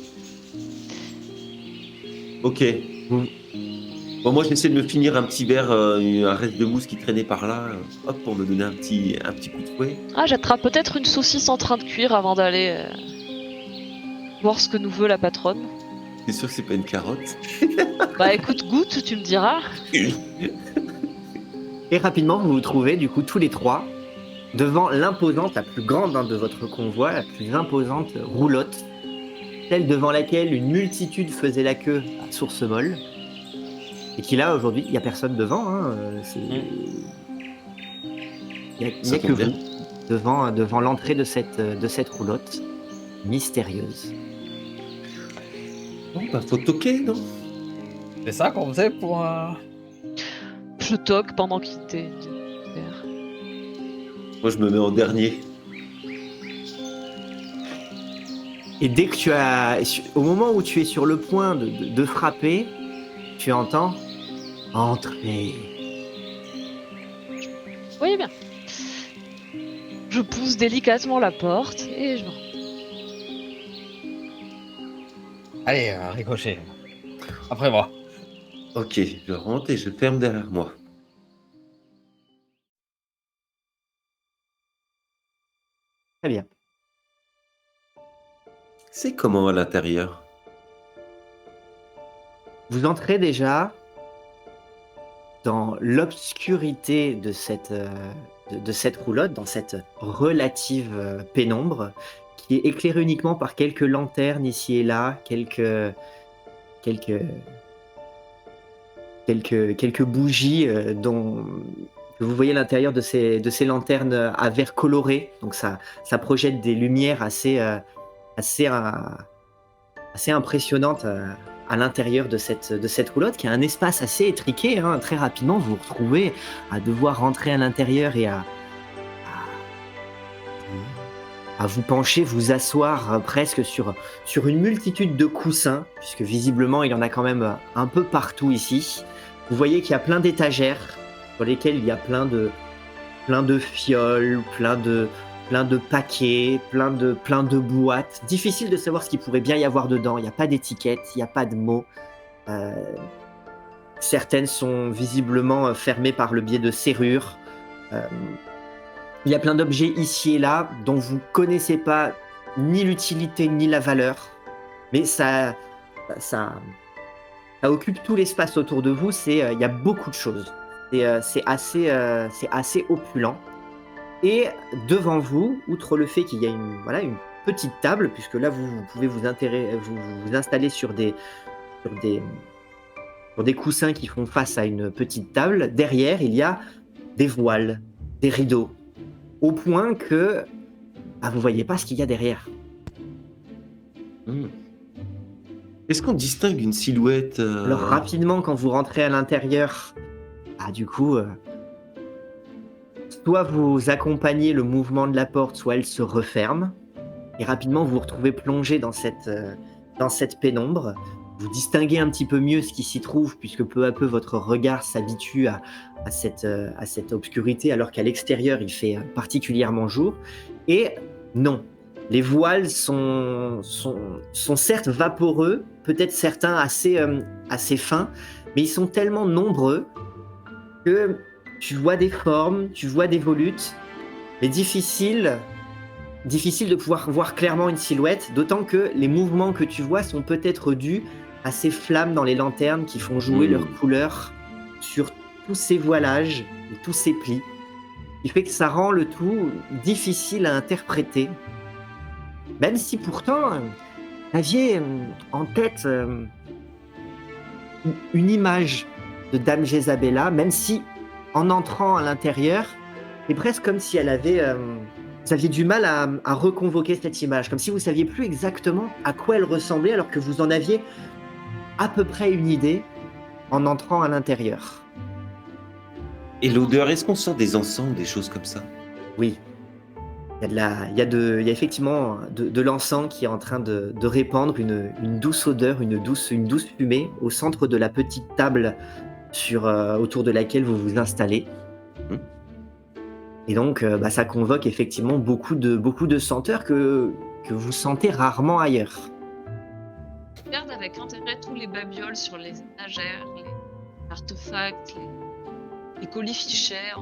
Ok. Bon, moi, j'essaie de me finir un petit verre, un reste de mousse qui traînait par là, hop, pour me donner un petit coup de fouet. Ah, j'attrape peut-être une saucisse en train de cuire avant d'aller voir ce que nous veut la patronne. C'est sûr que c'est pas une carotte. Bah écoute, goûte, tu me diras. Et rapidement, vous vous trouvez du coup tous les trois devant l'imposante, la plus grande de votre convoi, la plus imposante roulotte, celle devant laquelle une multitude faisait la queue à Source Molle. Et qui là, aujourd'hui, il n'y a personne devant. Hein, il n'y a que vous devant l'entrée de cette roulotte mystérieuse. Bon, bah, faut toquer, non? C'est ça qu'on faisait pour. Je toque pendant qu'il était. Moi, je me mets en dernier. Et dès que au moment où tu es sur le point de frapper, tu entends « Entrez ». Voyez bien. Je pousse délicatement la porte et je me rends. Allez, ricochet. Après moi. Ok, je rentre et je ferme derrière moi. Très bien. C'est comment à l'intérieur? Vous entrez déjà dans l'obscurité de cette roulotte, dans cette relative pénombre, qui est éclairée uniquement par quelques lanternes ici et là, quelques bougies que vous voyez à l'intérieur de ces lanternes à verre coloré. Donc ça projette des lumières assez impressionnantes à l'intérieur de cette roulotte, qui a un espace assez étriqué. Hein. Très rapidement, vous vous retrouvez à devoir rentrer à l'intérieur et à vous pencher, vous asseoir presque sur une multitude de coussins, puisque visiblement il y en a quand même un peu partout ici. Vous voyez qu'il y a plein d'étagères sur lesquelles il y a plein de fioles, plein de paquets, plein de boîtes. Difficile de savoir ce qu'il pourrait bien y avoir dedans. Il n'y a pas d'étiquette, il n'y a pas de mots. Certaines sont visiblement fermées par le biais de serrures. Il y a plein d'objets ici et là dont vous ne connaissez pas ni l'utilité ni la valeur, mais ça occupe tout l'espace autour de vous. Il y a beaucoup de choses. C'est assez opulent. Et devant vous, outre le fait qu'il y a une petite table, puisque là vous pouvez vous installer sur des coussins qui font face à une petite table, derrière il y a des voiles, des rideaux, au point que vous voyez pas ce qu'il y a derrière. Est-ce qu'on distingue une silhouette Alors rapidement, quand vous rentrez à l'intérieur, du coup, soit vous accompagnez le mouvement de la porte, soit elle se referme, et rapidement vous vous retrouvez plongé dans cette pénombre. Vous distinguez un petit peu mieux ce qui s'y trouve, puisque peu à peu votre regard s'habitue à cette obscurité, alors qu'à l'extérieur il fait particulièrement jour. Et non, les voiles sont certes vaporeux, peut-être certains assez fins, mais ils sont tellement nombreux que tu vois des formes, tu vois des volutes, mais difficile de pouvoir voir clairement une silhouette, d'autant que les mouvements que tu vois sont peut-être dus à ces flammes dans les lanternes qui font jouer leurs couleurs sur tous ces voilages et tous ces plis, qui fait que ça rend le tout difficile à interpréter, même si pourtant vous aviez en tête une image de Dame Jezabella, même si en entrant à l'intérieur, c'est presque comme si elle avait... vous aviez du mal à reconvoquer cette image, comme si vous saviez plus exactement à quoi elle ressemblait, alors que vous en aviez à peu près une idée en entrant à l'intérieur. Et l'odeur, est-ce qu'on sent des encens, des choses comme ça? Oui. Il y a effectivement de l'encens qui est en train de répandre une douce odeur, une douce fumée au centre de la petite table autour de laquelle vous vous installez. Mmh. Et donc, ça convoque effectivement beaucoup de senteurs que vous sentez rarement ailleurs. Je regarde avec intérêt tous les babioles sur les étagères, les artefacts, les colifichets.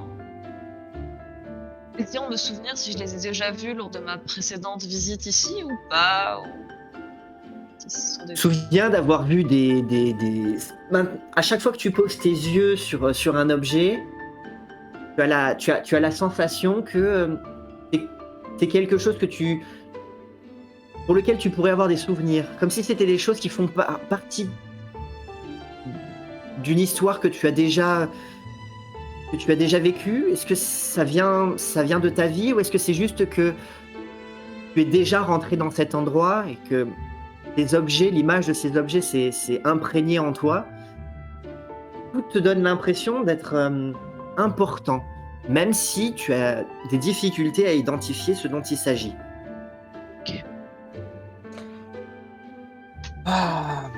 Essayons de me souvenir si je les ai déjà vus lors de ma précédente visite ici ou pas. Ou si ce sont Je des... me souviens d'avoir vu à chaque fois que tu poses tes yeux sur un objet, tu as la sensation que c'est quelque chose pour lequel tu pourrais avoir des souvenirs. Comme si c'était des choses qui font partie d'une histoire que tu as déjà vécue. Est-ce que ça vient de ta vie ou est-ce que c'est juste que tu es déjà rentré dans cet endroit et que l'image de ces objets s'est imprégnée en toi? Tout te donne l'impression d'être important, même si tu as des difficultés à identifier ce dont il s'agit. Ah,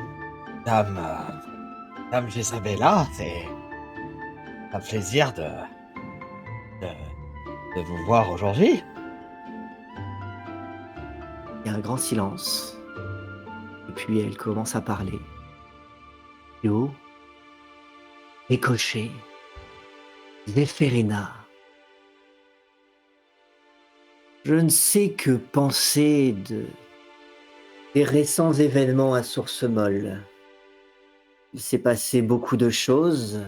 Dame Jésabella, c'est un plaisir de vous voir aujourd'hui. Il y a un grand silence. Et puis elle commence à parler. Yo, Écoché, Zéphérina. Je ne sais que penser des récents événements à Source Molle. Il s'est passé beaucoup de choses.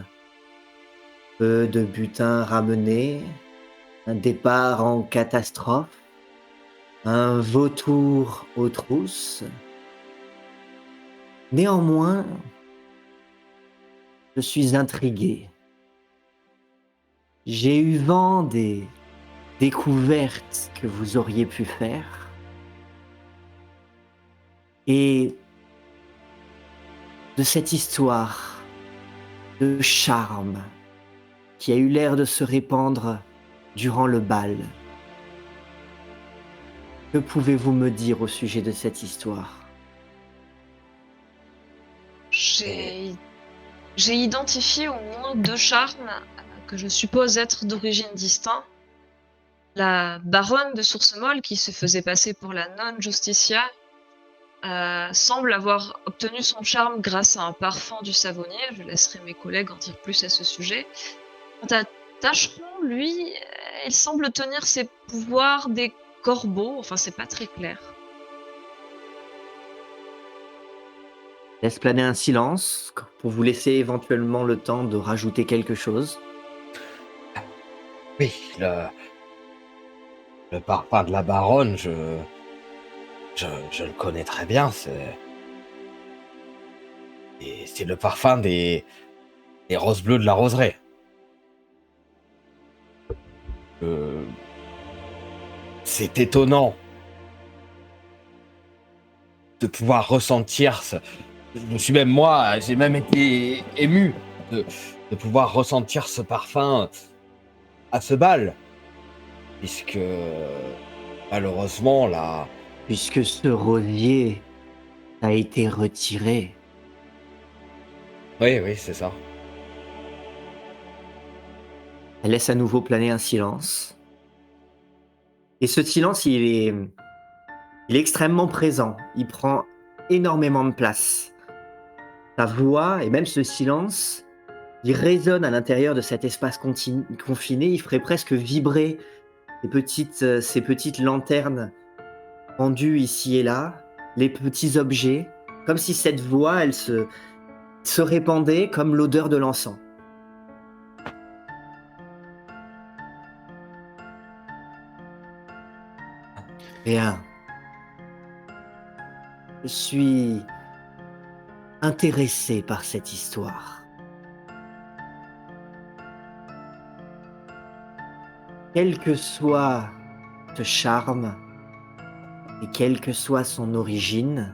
Peu de butin ramené, un départ en catastrophe, un vautour aux trousses. Néanmoins, je suis intrigué. J'ai eu vent des découvertes que vous auriez pu faire. Et de cette histoire de charme qui a eu l'air de se répandre durant le bal. Que pouvez-vous me dire au sujet de cette histoire? J'ai identifié au moins 2 charmes que je suppose être d'origine distincte. La baronne de Sourcemolle, qui se faisait passer pour la nonne Justicia, semble avoir obtenu son charme grâce à un parfum du savonnier. Je laisserai mes collègues en dire plus à ce sujet. Quant à Tacheron, lui, il semble tenir ses pouvoirs des corbeaux. Enfin, c'est pas très clair. Laisse planer un silence pour vous laisser éventuellement le temps de rajouter quelque chose. Oui, le parfum de la baronne, je le connais très bien. C'est le parfum des roses bleues de la roseraie. C'est étonnant de pouvoir ressentir ce... j'ai même été ému de pouvoir ressentir ce parfum à ce bal, puisque malheureusement là, Puisque ce rosier a été retiré. oui, c'est ça. Elle laisse à nouveau planer un silence. Et ce silence, il est extrêmement présent. Il prend énormément de place. Ta voix et même ce silence, il résonne à l'intérieur de cet espace confiné. Il ferait presque vibrer ces petites lanternes pendues ici et là, les petits objets, comme si cette voix, elle se répandait comme l'odeur de l'encens. Bien. Je suis intéressé par cette histoire. Quel que soit ce charme et quelle que soit son origine,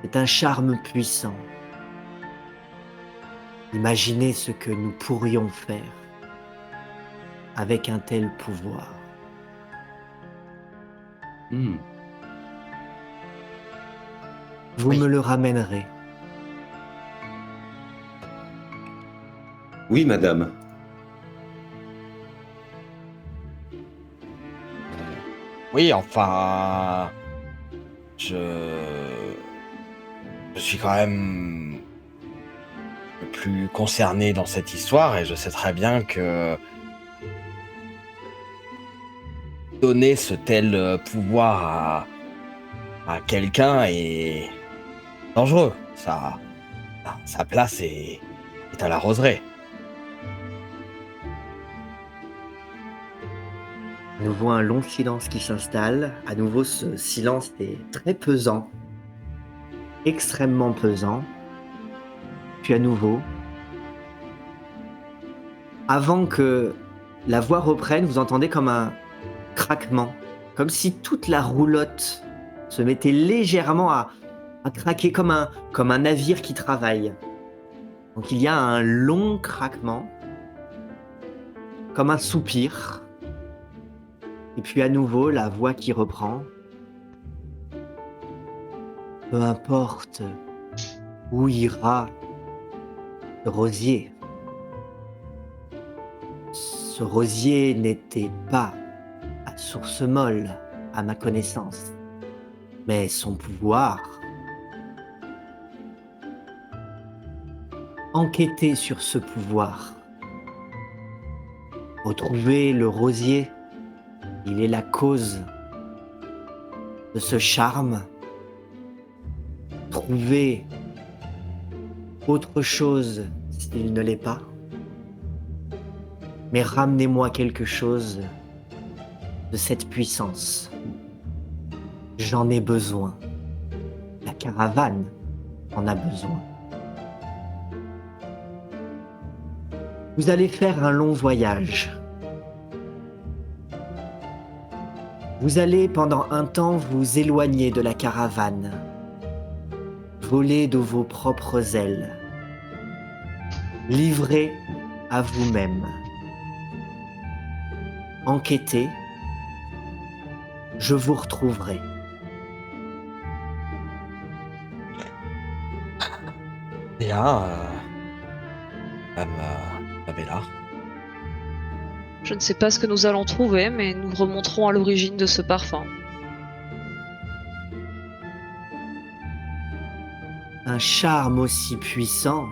c'est un charme puissant. Imaginez ce que nous pourrions faire avec un tel pouvoir. Mmh. Vous Oui. me le ramènerez. Oui, madame. Oui, enfin, je, je suis quand même le plus concerné dans cette histoire et je sais très bien que donner ce tel pouvoir à quelqu'un est dangereux. Sa place est à la roseraie. À nouveau, un long silence qui s'installe. À nouveau, ce silence est très pesant, extrêmement pesant. Puis à nouveau, avant que la voix reprenne, vous entendez comme un craquement, comme si toute la roulotte se mettait légèrement à craquer comme un navire qui travaille. Donc il y a un long craquement, comme un soupir. Et puis à nouveau, la voix qui reprend. Peu importe où ira ce rosier. Ce rosier n'était pas à source molle, à ma connaissance, mais son pouvoir. Enquêter sur ce pouvoir. Retrouver le rosier. Il est la cause de ce charme. Trouver autre chose s'il ne l'est pas. Mais ramenez-moi quelque chose de cette puissance. J'en ai besoin. La caravane en a besoin. Vous allez faire un long voyage. Vous allez pendant un temps vous éloigner de la caravane, voler de vos propres ailes, livré à vous-même. Enquêtez, je vous retrouverai. Bien, Madame Bella. Je ne sais pas ce que nous allons trouver, mais nous remonterons à l'origine de ce parfum. Un charme aussi puissant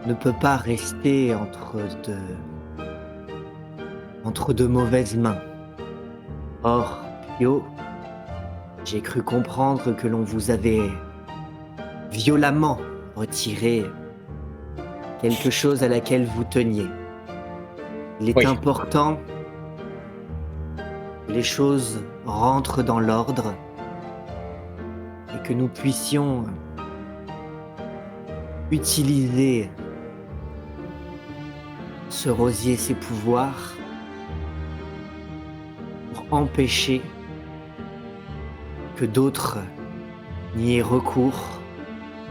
ne peut pas rester entre de mauvaises mains. Or, Pio, j'ai cru comprendre que l'on vous avait violemment retiré quelque chose à laquelle vous teniez. Il est Oui. important que les choses rentrent dans l'ordre et que nous puissions utiliser ce rosier, ses pouvoirs, pour empêcher que d'autres n'y aient recours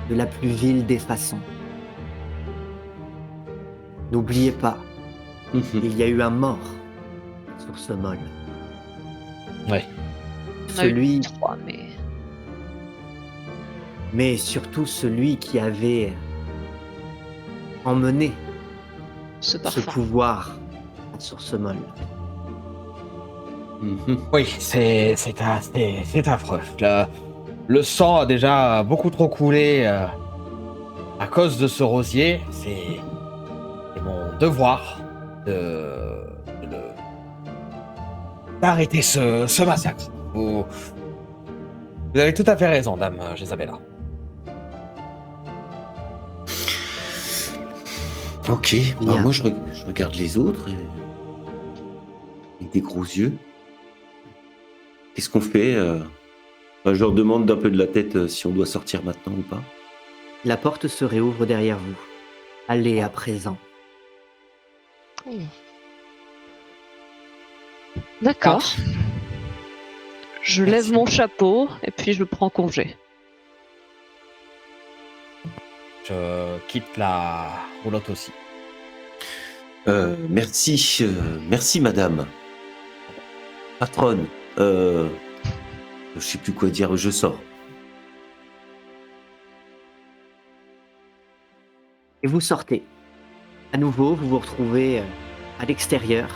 de la plus vile des façons. N'oubliez pas, il y a eu un mort sur ce molle. Oui. On a eu Celui, 3, mais surtout celui qui avait emmené ce ce parfum. pouvoir à Source Molle. Oui, c'est affreux. Le sang a déjà beaucoup trop coulé à cause de ce rosier. C'est mon devoir d'arrêter ce massacre. Vous avez tout à fait raison, Dame Jésabella. Ok, Bien. alors moi je regarde les autres avec des gros yeux. Qu'est-ce qu'on fait Je leur demande d'un peu de la tête si on doit sortir maintenant ou pas. La porte se réouvre derrière vous. Allez à présent. D'accord. Je lève mon chapeau et puis je prends congé. Je quitte la roulotte aussi. Merci madame. Patronne, je sais plus quoi dire, je sors. Et vous sortez. À nouveau, vous vous retrouvez à l'extérieur.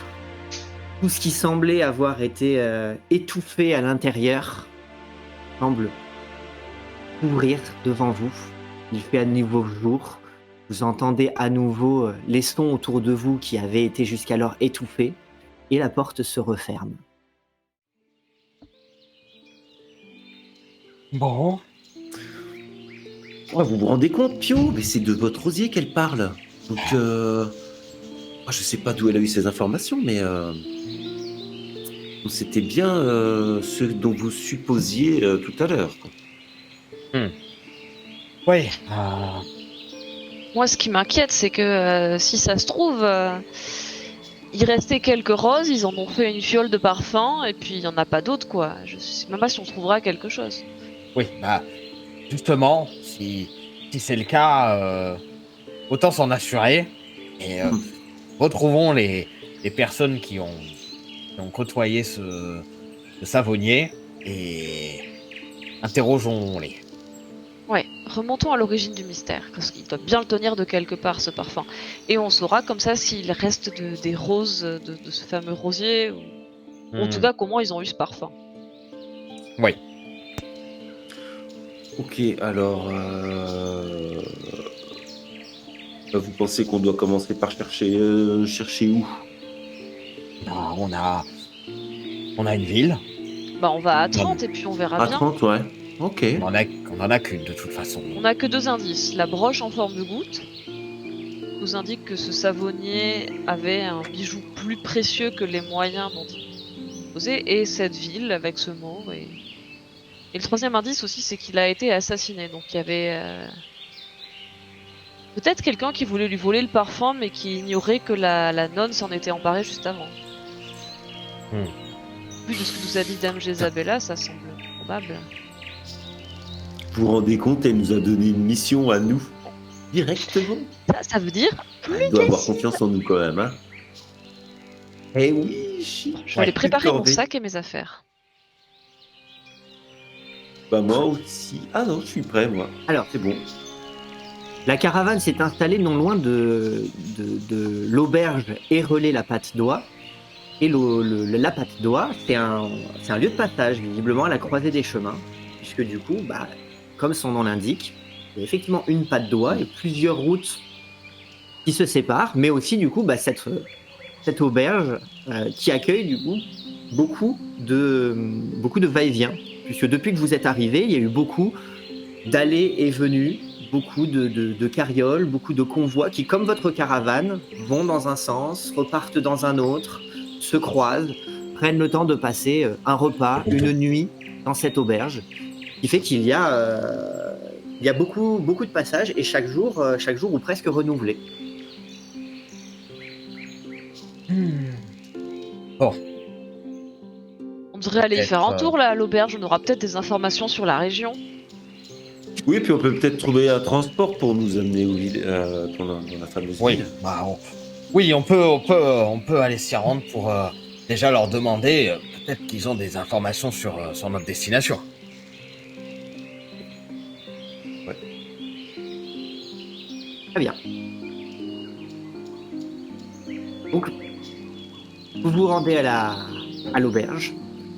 Tout ce qui semblait avoir été étouffé à l'intérieur semble ouvrir devant vous. Il fait à nouveau jour. Vous entendez à nouveau les sons autour de vous qui avaient été jusqu'alors étouffés. Et la porte se referme. Bon. Ouais, vous vous rendez compte, Pio? Mais c'est de votre rosier qu'elle parle. Donc, je sais pas d'où elle a eu ces informations, mais c'était bien ce dont vous supposiez tout à l'heure. Oui. Moi, ce qui m'inquiète, c'est que si ça se trouve, il restait quelques roses, ils en ont fait une fiole de parfum, et puis il n'y en a pas d'autres, quoi. Je sais même pas si on trouvera quelque chose. Oui, justement, si c'est le cas, autant s'en assurer. Et retrouvons les personnes qui ont côtoyé ce savonnier et interrogeons-les. Ouais, remontons à l'origine du mystère, parce qu'il doit bien le tenir de quelque part, ce parfum. Et on saura comme ça s'il reste des roses de ce fameux rosier, ou en tout cas comment ils ont eu ce parfum. Oui. Ok, alors... vous pensez qu'on doit commencer par chercher où? On a une ville. On va à 30 et puis on verra À bien. 30, ouais. Ok. On en a qu'une de toute façon. On a que 2 indices. La broche en forme de goutte nous indique que ce savonnier avait un bijou plus précieux que les moyens dont il disposait, et cette ville avec ce mot. Et le troisième indice aussi, c'est qu'il a été assassiné. Donc il y avait peut-être quelqu'un qui voulait lui voler le parfum, mais qui ignorait que la nonne s'en était emparée juste avant. Vu de ce que nous a dit Dame Jezabella, ça semble probable. Vous vous rendez compte, elle nous a donné une mission à nous, directement. Ça veut dire Elle doit avoir confiance en nous quand même, hein. Eh oui, je vais aller préparer mon sac et mes affaires. Bah moi aussi. Ah non, je suis prêt, moi. Alors, c'est bon. La caravane s'est installée non loin de l'auberge Érelé la Patte d'Oie. Et la Patte d'Oie, c'est un lieu de passage, visiblement à la croisée des chemins. Puisque du coup, comme son nom l'indique, il y a effectivement une patte d'oie et plusieurs routes qui se séparent, mais aussi du coup cette auberge qui accueille du coup beaucoup de va-et-vient, puisque depuis que vous êtes arrivés, il y a eu beaucoup d'allées et venues, beaucoup de carrioles, beaucoup de convois qui, comme votre caravane, vont dans un sens, repartent dans un autre, se croisent, prennent le temps de passer un repas, une nuit dans cette auberge, qui fait qu'il y a beaucoup de passages et chaque jour ou presque renouvelé. Bon. On devrait aller y faire un tour là à l'auberge, on aura peut-être des informations sur la région. Oui, puis on peut peut-être trouver un transport pour nous amener dans la fameuse ville. Oui, on peut aller s'y rendre pour déjà leur demander, peut-être qu'ils ont des informations sur notre destination. Ouais. Très bien. Donc, vous vous rendez à l'auberge.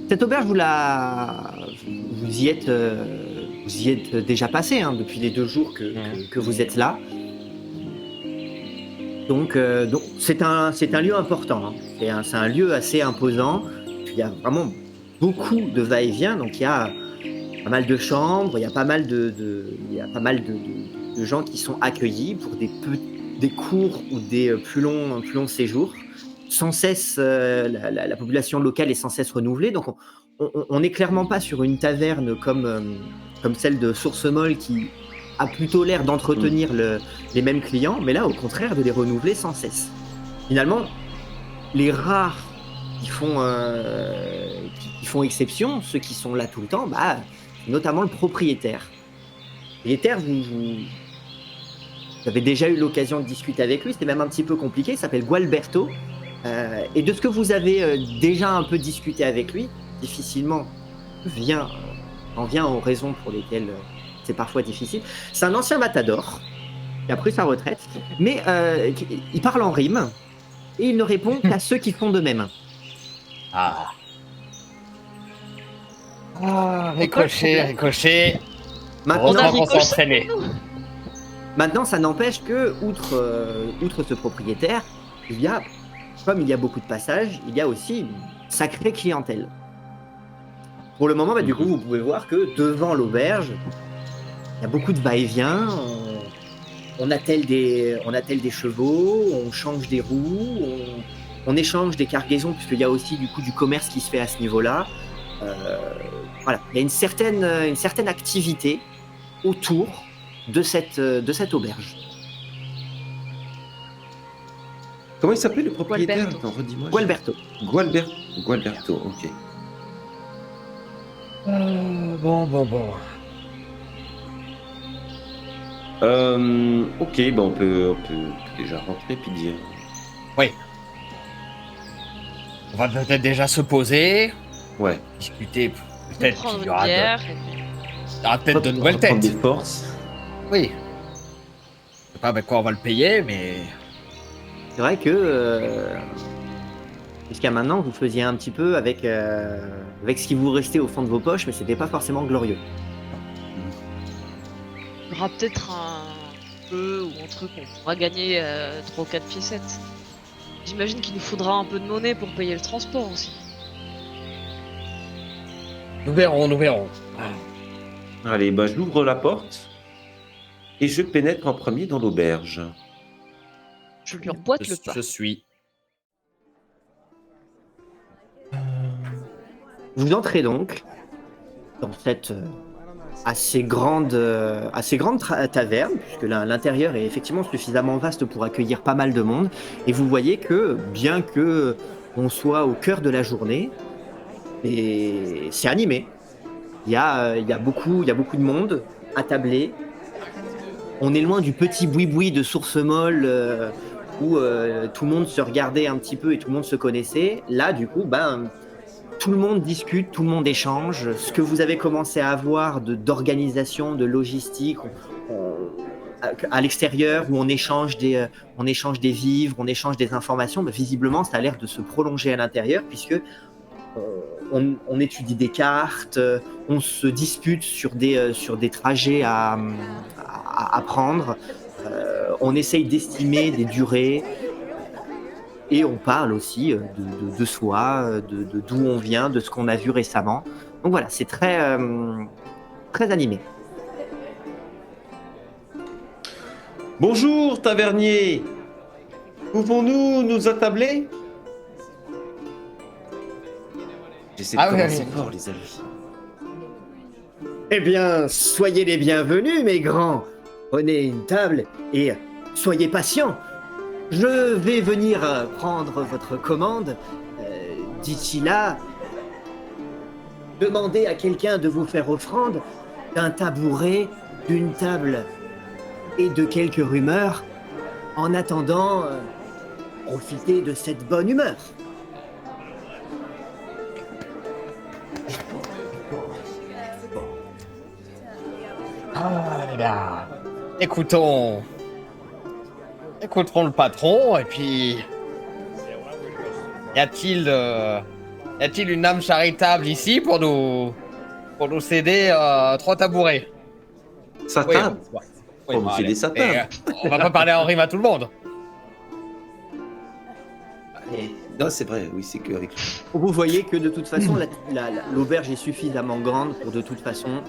Cette auberge, vous y êtes déjà passé depuis les 2 jours que vous êtes là. Donc c'est un lieu important. C'est un lieu assez imposant. Il y a vraiment beaucoup de va-et-vient. Donc il y a pas mal de chambres, il y a pas mal de gens qui sont accueillis pour des courts ou des plus longs séjours. Sans cesse, la population locale est sans cesse renouvelée. Donc on n'est clairement pas sur une taverne comme celle de Source-Molle qui a plutôt l'air d'entretenir les mêmes clients, mais là, au contraire, de les renouveler sans cesse. Finalement, les rares qui font exception, ceux qui sont là tout le temps, notamment le propriétaire. Le propriétaire, vous avez déjà eu l'occasion de discuter avec lui, c'était même un petit peu compliqué, il s'appelle Gualberto. Et de ce que vous avez déjà un peu discuté avec lui, difficilement en vient aux raisons pour lesquelles c'est parfois difficile. C'est un ancien matador il a pris sa retraite, mais il parle en rime et il ne répond qu'à ceux qui font de même. Ah. Ah, ricochet. Maintenant, On a Heureusement qu'on s'est Ricochet. entraîné. Maintenant, ça n'empêche que, outre ce propriétaire, comme il y a beaucoup de passages, il y a aussi une sacrée clientèle. Pour le moment, du coup, vous pouvez voir que devant l'auberge, il y a beaucoup de va-et-vient. On attelle des chevaux, on change des roues, on échange des cargaisons, puisqu'il y a aussi du coup du commerce qui se fait à ce niveau-là. Voilà, il y a une certaine activité autour de cette auberge. Comment il s'appelait le propriétaire? Gualberto. Attends, redis-moi. Gualberto. Gualberto, ok. Bon. Ok, on peut déjà rentrer puis dire. Oui. On va peut-être déjà se poser, Ouais. discuter. Peut-être Prendre qu'il une y aura bière. il y aura peut-être de nouvelles Reprendre têtes. des forces. Oui. Je sais pas avec quoi on va le payer, mais. C'est vrai que jusqu'à maintenant, vous faisiez un petit peu avec ce qui vous restait au fond de vos poches, mais c'était pas forcément glorieux. Il y aura peut-être un peu ou un truc, on pourra gagner 3 ou 4 piécettes. J'imagine qu'il nous faudra un peu de monnaie pour payer le transport aussi. Nous verrons. Allez, j'ouvre la porte et je pénètre en premier dans l'auberge. Je lui emboîte le pas. Je suis. Vous entrez donc dans cette assez grande taverne, puisque l'intérieur est effectivement suffisamment vaste pour accueillir pas mal de monde, et vous voyez que, bien que on soit au cœur de la journée, et c'est animé. Il y a beaucoup de monde attablé. On est loin du petit boui-boui de source molle où tout le monde se regardait un petit peu et tout le monde se connaissait. Là, du coup, tout le monde discute, tout le monde échange. Ce que vous avez commencé à avoir d'organisation, de logistique à l'extérieur, où on échange des vivres, on échange des informations, visiblement, ça a l'air de se prolonger à l'intérieur, puisque on étudie des cartes, on se dispute sur des trajets à prendre, on essaye d'estimer des durées, et on parle aussi de soi, d'où on vient, de ce qu'on a vu récemment. Donc voilà, c'est très animé. Bonjour, tavernier. Pouvons-nous nous attabler? J'essaie de commencer fort, les amis. Eh bien, soyez les bienvenus, mes grands. Prenez une table et soyez patients. Je vais venir prendre votre commande. D'ici là, demandez à quelqu'un de vous faire offrande d'un tabouret, d'une table et de quelques rumeurs. En attendant, profitez de cette bonne humeur. Ah là. Écoutons le patron et puis y a-t-il une âme charitable ici pour nous céder 3 tabourets? Sa Oui, table. oui, On nous céder sa mais, table. on va pas parler en rime à tout le monde. Non, c'est vrai, oui, c'est qu'avec. Vous voyez que de toute façon, l'auberge est suffisamment grande pour de toute façon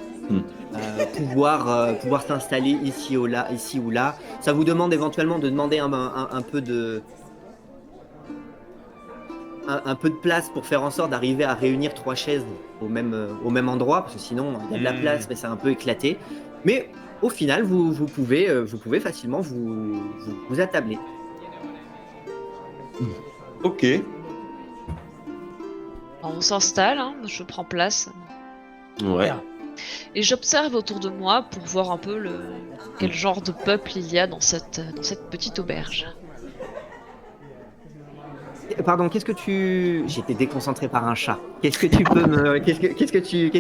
pouvoir s'installer ici ou là. Ça vous demande éventuellement de demander un peu de place pour faire en sorte d'arriver à réunir 3 chaises au même endroit, parce que sinon il y a de la place, mais c'est un peu éclaté. Mais au final, vous pouvez facilement vous attabler. Ok. On s'installe, hein, je prends place. Ouais. Et j'observe autour de moi pour voir un peu quel genre de peuple il y a dans cette petite auberge. Pardon, qu'est-ce que tu... J'étais déconcentré par un chat. Qu'est-ce que tu peux me... Qu'est-ce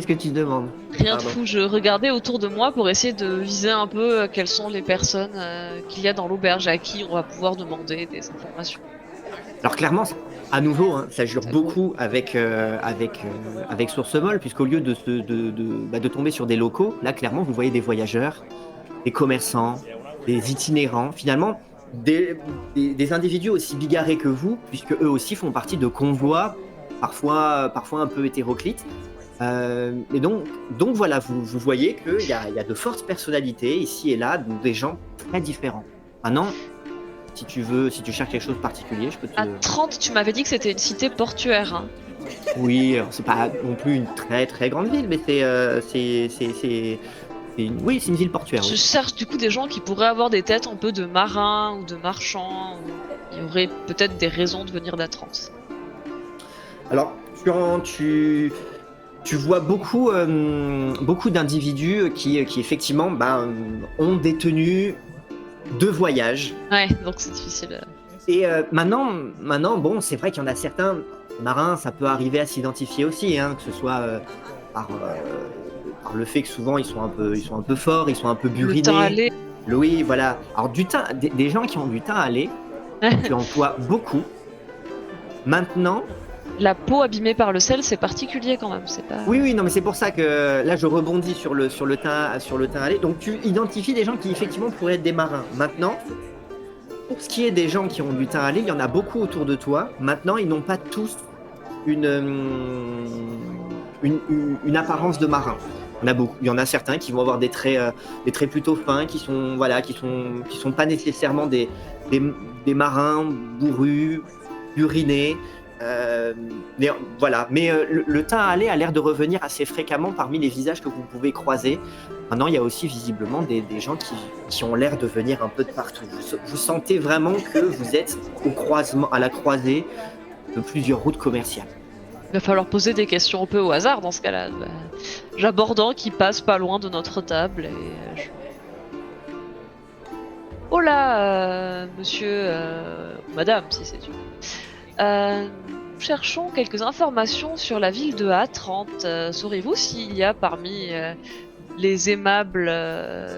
que tu demandes? Rien de Pardon. fou, je regardais autour de moi pour essayer de viser un peu quelles sont les personnes qu'il y a dans l'auberge à qui on va pouvoir demander des informations. Alors clairement, à nouveau, hein, ça jure beaucoup avec Source Molle, puisqu'au lieu de tomber sur des locaux, là clairement vous voyez des voyageurs, des commerçants, des itinérants, finalement des individus aussi bigarrés que vous, puisque eux aussi font partie de convois, parfois un peu hétéroclites. Et donc voilà, vous voyez qu'il y a de fortes personnalités ici et là, donc des gens très différents. Maintenant, si tu cherches quelque chose de particulier, je peux te... À 30, tu m'avais dit que c'était une cité portuaire. Hein. Oui, alors c'est pas non plus une très très grande ville, mais oui, c'est une ville portuaire. Je Oui. cherche du coup des gens qui pourraient avoir des têtes un peu de marins ou de marchands. Il y aurait peut-être des raisons de venir d'Atrance. Alors, tu vois beaucoup d'individus qui effectivement ont des tenues de voyage. Ouais, donc c'est difficile. Et maintenant, bon, c'est vrai qu'il y en a certains marins, ça peut arriver à s'identifier aussi, hein, que ce soit par le fait que souvent ils sont un peu forts, ils sont un peu Le temps burinés. aller. Oui, voilà. Alors du teint, des gens qui ont du teint à aller, tu en vois beaucoup. Maintenant, La peau abîmée par le sel, c'est particulier quand même. C'est pas. oui, non, mais c'est pour ça que là je rebondis sur le teint à lait. Donc tu identifies des gens qui effectivement pourraient être des marins. Maintenant, pour ce qui est des gens qui ont du teint à lait, il y en a beaucoup autour de toi. Maintenant, ils n'ont pas tous une apparence de marin. Il y en a certains qui vont avoir des traits plutôt fins, qui sont pas nécessairement des marins bourrus, urinés. Mais voilà. Mais le teint à lait a l'air de revenir assez fréquemment parmi les visages que vous pouvez croiser. Maintenant, il y a aussi visiblement des gens qui ont l'air de venir un peu de partout. Vous sentez vraiment que vous êtes à la croisée de plusieurs routes commerciales. Il va falloir poser des questions un peu au hasard dans ce cas-là. J'aborde un qui passe pas loin de notre table et Oh là, monsieur, madame, si c'est tu. Nous cherchons quelques informations sur la ville de A30. Saurez-vous s'il y a parmi les aimables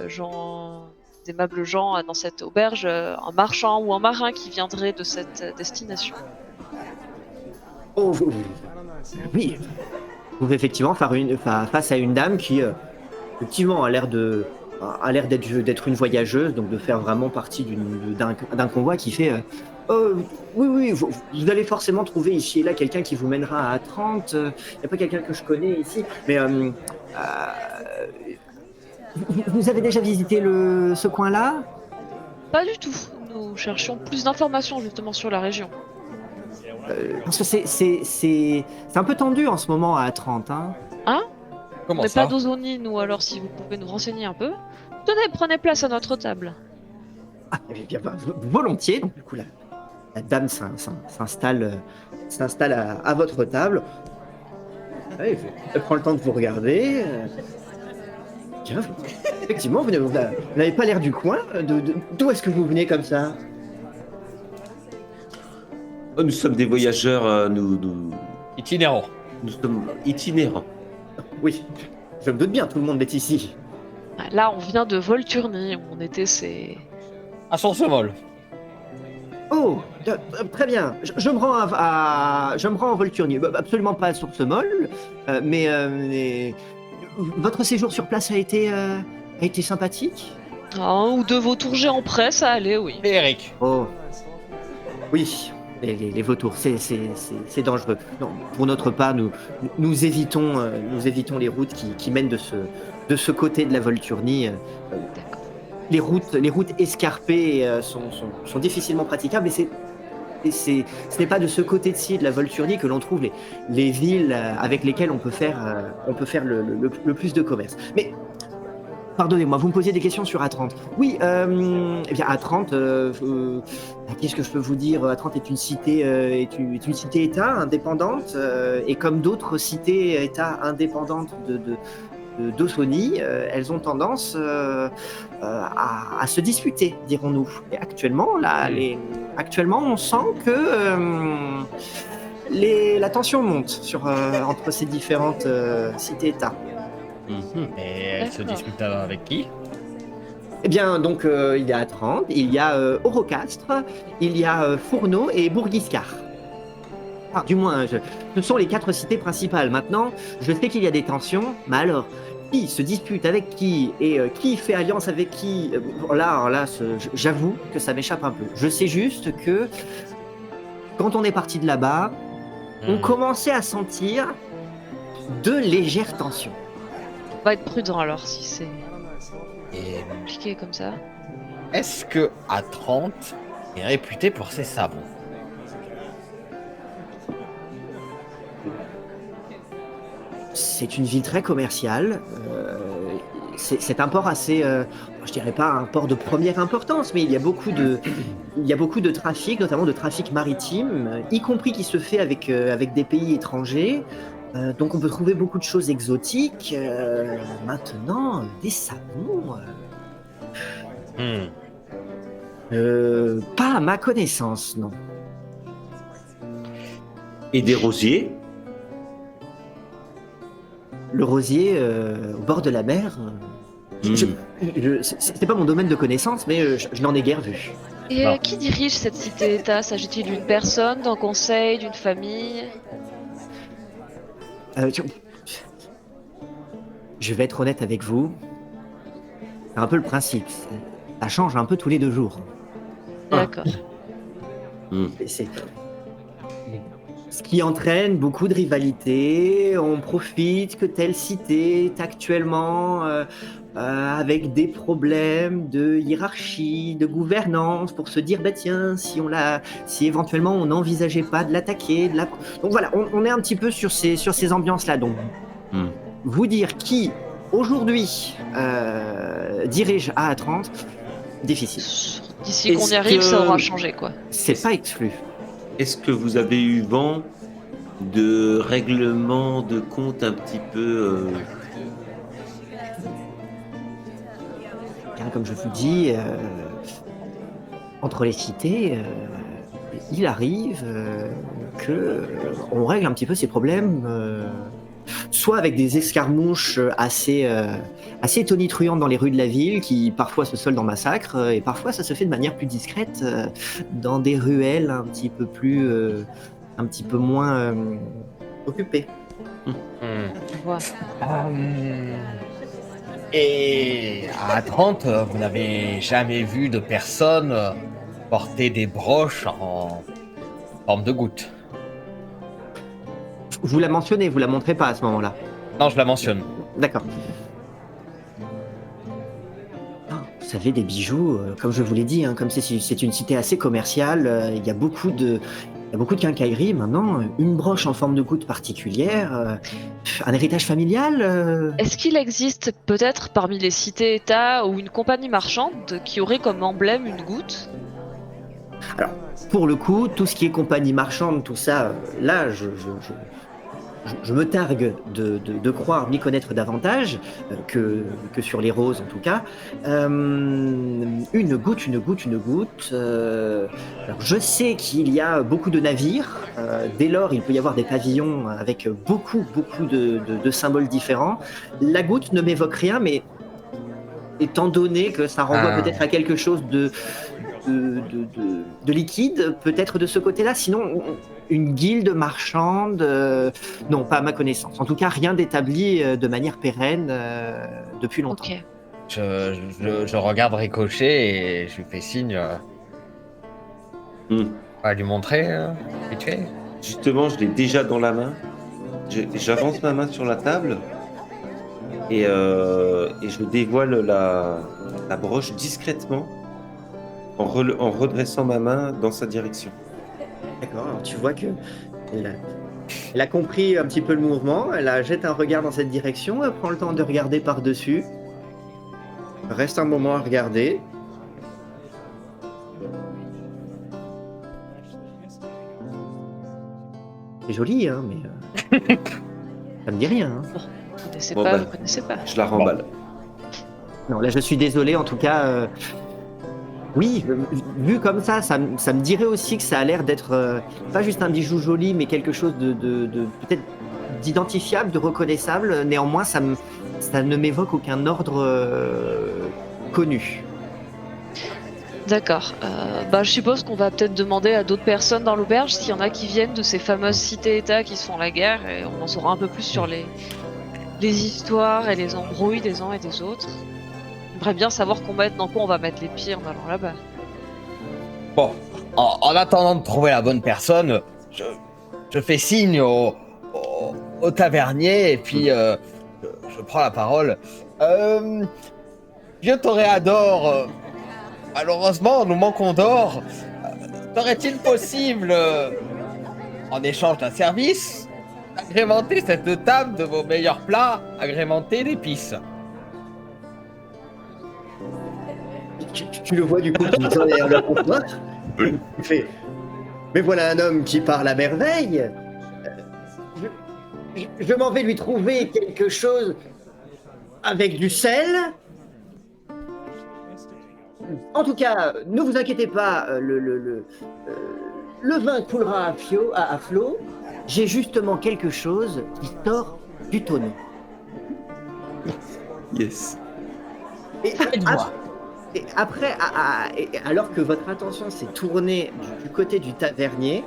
gens dans cette auberge un marchand ou un marin qui viendrait de cette destination? Oh, oui. Vous pouvez effectivement faire face à une dame qui, effectivement, a l'air d'être une voyageuse, donc de faire vraiment partie d'un convoi qui fait oh, oui, vous allez forcément trouver ici et là quelqu'un qui vous mènera à 30. Il n'y a pas quelqu'un que je connais ici, mais vous avez déjà visité ce coin-là? Pas du tout. Nous cherchions plus d'informations justement sur la région. Parce que c'est un peu tendu en ce moment à 30, hein. Hein? Comment On n'est ça? pas d'Ozoni, nous, alors si vous pouvez nous renseigner un peu. Tenez, prenez place à notre table. Ah, eh bien, volontiers. Donc du coup, la dame s'installe à votre table. Ouais, elle prend le temps de vous regarder. Tiens, effectivement, vous n'avez pas l'air du coin. D'où est-ce que vous venez comme ça? Oh, nous sommes des voyageurs, nous Itinérant. sommes itinérants. Oui, je me doute bien, tout le monde est ici. Là, on vient de Volturny, où on était À Sourcemol. Oh, très bien. Je me rends en Volturny. Absolument pas à Sourcemol, mais votre séjour sur place a été sympathique? un ou deux vautours géants près, ça allait, oui. Et Eric. Oh, oui. Les vautours, c'est dangereux. Non, pour notre part, nous évitons les routes qui mènent de ce côté de la Volturnie. Les routes escarpées sont difficilement praticables et ce n'est pas de ce côté-ci de la Volturnie que l'on trouve les villes avec lesquelles on peut faire le plus de commerce. Mais pardonnez-moi, vous me posiez des questions sur A30. Oui, eh bien A30, qu'est-ce que je peux vous dire? A30 est une cité-État indépendante, et comme d'autres cités-États indépendantes d'Ozoni, elles ont tendance à se disputer, dirons-nous. Et actuellement, là, actuellement, on sent que la tension monte entre ces différentes cités-États. Et elle se D'accord. dispute avec qui? Eh bien, donc, il y a Atrante, il y a Orocastre, il y a Fourneau et Bourguiscard. Ah, du moins, ce sont les 4 cités principales. Maintenant, je sais qu'il y a des tensions, mais alors, qui se dispute avec qui et qui fait alliance avec qui là, j'avoue que ça m'échappe un peu. Je sais juste que quand on est parti de là-bas, on commençait à sentir de légères tensions. On va être prudent alors si c'est Et compliqué comme ça. est-ce que Atrante est réputé pour ses savons? C'est une ville très commerciale. C'est un port assez, je dirais pas un port de première importance, mais il y a beaucoup de trafic, notamment de trafic maritime, y compris qui se fait avec des pays étrangers. Donc on peut trouver beaucoup de choses exotiques. Maintenant, des savons, pas à ma connaissance, non. Et des rosiers. Le rosier au bord de la mer. C'est pas mon domaine de connaissance, mais je n'en ai guère vu. Et Non. qui dirige cette cité-État? S'agit-il d'une personne, d'un conseil, d'une famille? Je vais être honnête avec vous. C'est un peu le principe. Ça change un peu tous les 2 jours. D'accord. Et ce qui entraîne beaucoup de rivalités. On profite que telle cité est actuellement avec des problèmes de hiérarchie, de gouvernance, pour se dire, bah tiens, si éventuellement on n'envisageait pas de l'attaquer. Donc voilà, on est un petit peu sur ces ambiances-là. Donc, vous dire qui, aujourd'hui, dirige à Atrante, difficile. D'ici qu'on y arrive, ça aura changé quoi. C'est pas exclu. Est-ce que vous avez eu vent de règlements de compte un petit peu Comme je vous dis, entre les cités, il arrive que on règle un petit peu ces problèmes, soit avec des escarmouches assez tonitruantes dans les rues de la ville, qui parfois se soldent en massacre, et parfois ça se fait de manière plus discrète, dans des ruelles un petit peu moins occupées. Voilà. Et à Atrante, vous n'avez jamais vu de personne porter des broches en forme de goutte? Vous la mentionnez, vous la montrez pas à ce moment-là. Non, je la mentionne. D'accord. Vous savez, des bijoux, comme je vous l'ai dit, comme c'est une cité assez commerciale, il y a beaucoup de quincailleries. Maintenant, une broche en forme de goutte particulière, un héritage familial. Est-ce qu'il existe peut-être parmi les cités-États ou une compagnie marchande qui aurait comme emblème une goutte? Alors, pour le coup, tout ce qui est compagnie marchande, tout ça, là, je me targue de croire m'y connaître davantage que sur les roses en tout cas. Une goutte. Alors je sais qu'il y a beaucoup de navires. Dès lors, il peut y avoir des pavillons avec beaucoup de symboles différents. La goutte ne m'évoque rien, mais étant donné que ça renvoie peut-être à quelque chose de liquide, peut-être de ce côté-là. Sinon, une guilde marchande, non, pas à ma connaissance. En tout cas, rien d'établi de manière pérenne depuis longtemps. Ok. Je regarde Ricochet et je lui fais signe. On va lui montrer qui tu es. Justement, je l'ai déjà dans la main. J'avance ma main sur la table et je dévoile la broche discrètement en redressant ma main dans sa direction. D'accord, alors tu vois que elle a compris un petit peu le mouvement, elle jette un regard dans cette direction, elle prend le temps de regarder par-dessus, reste un moment à regarder. C'est joli, hein, mais ça me dit rien. Hein. Vous connaissez Bon, pas, bah. vous connaissez pas. Je la remballe. Non, là je suis désolé, en tout cas, Oui, vu comme ça me dirait aussi que ça a l'air d'être pas juste un bijou joli, mais quelque chose de peut-être d'identifiable, de reconnaissable. Néanmoins, ça ne m'évoque aucun ordre connu. D'accord. Bah, je suppose qu'on va peut-être demander à d'autres personnes dans l'auberge s'il y en a qui viennent de ces fameuses cités-États qui se font la guerre et on en saura un peu plus sur les histoires et les embrouilles des uns et des autres. J'aimerais bien savoir dans quoi on va mettre les pieds en allant là-bas. Bon, en attendant de trouver la bonne personne, je fais signe au tavernier et puis je prends la parole. Vieux toréador, malheureusement, nous manquons d'or. Serait-il possible, en échange d'un service, d'agrémenter cette table de vos meilleurs plats, agrémentés d'épices? Tu le vois du coup qui sort derrière le comptoir. Il fait mais voilà un homme qui parle à merveille. Je m'en vais lui trouver quelque chose avec du sel. En tout cas, ne vous inquiétez pas, le vin coulera à flot. J'ai justement quelque chose qui sort du tonneau. Yes. Et Aide-moi. Et après, alors que votre attention s'est tournée du côté du tavernier,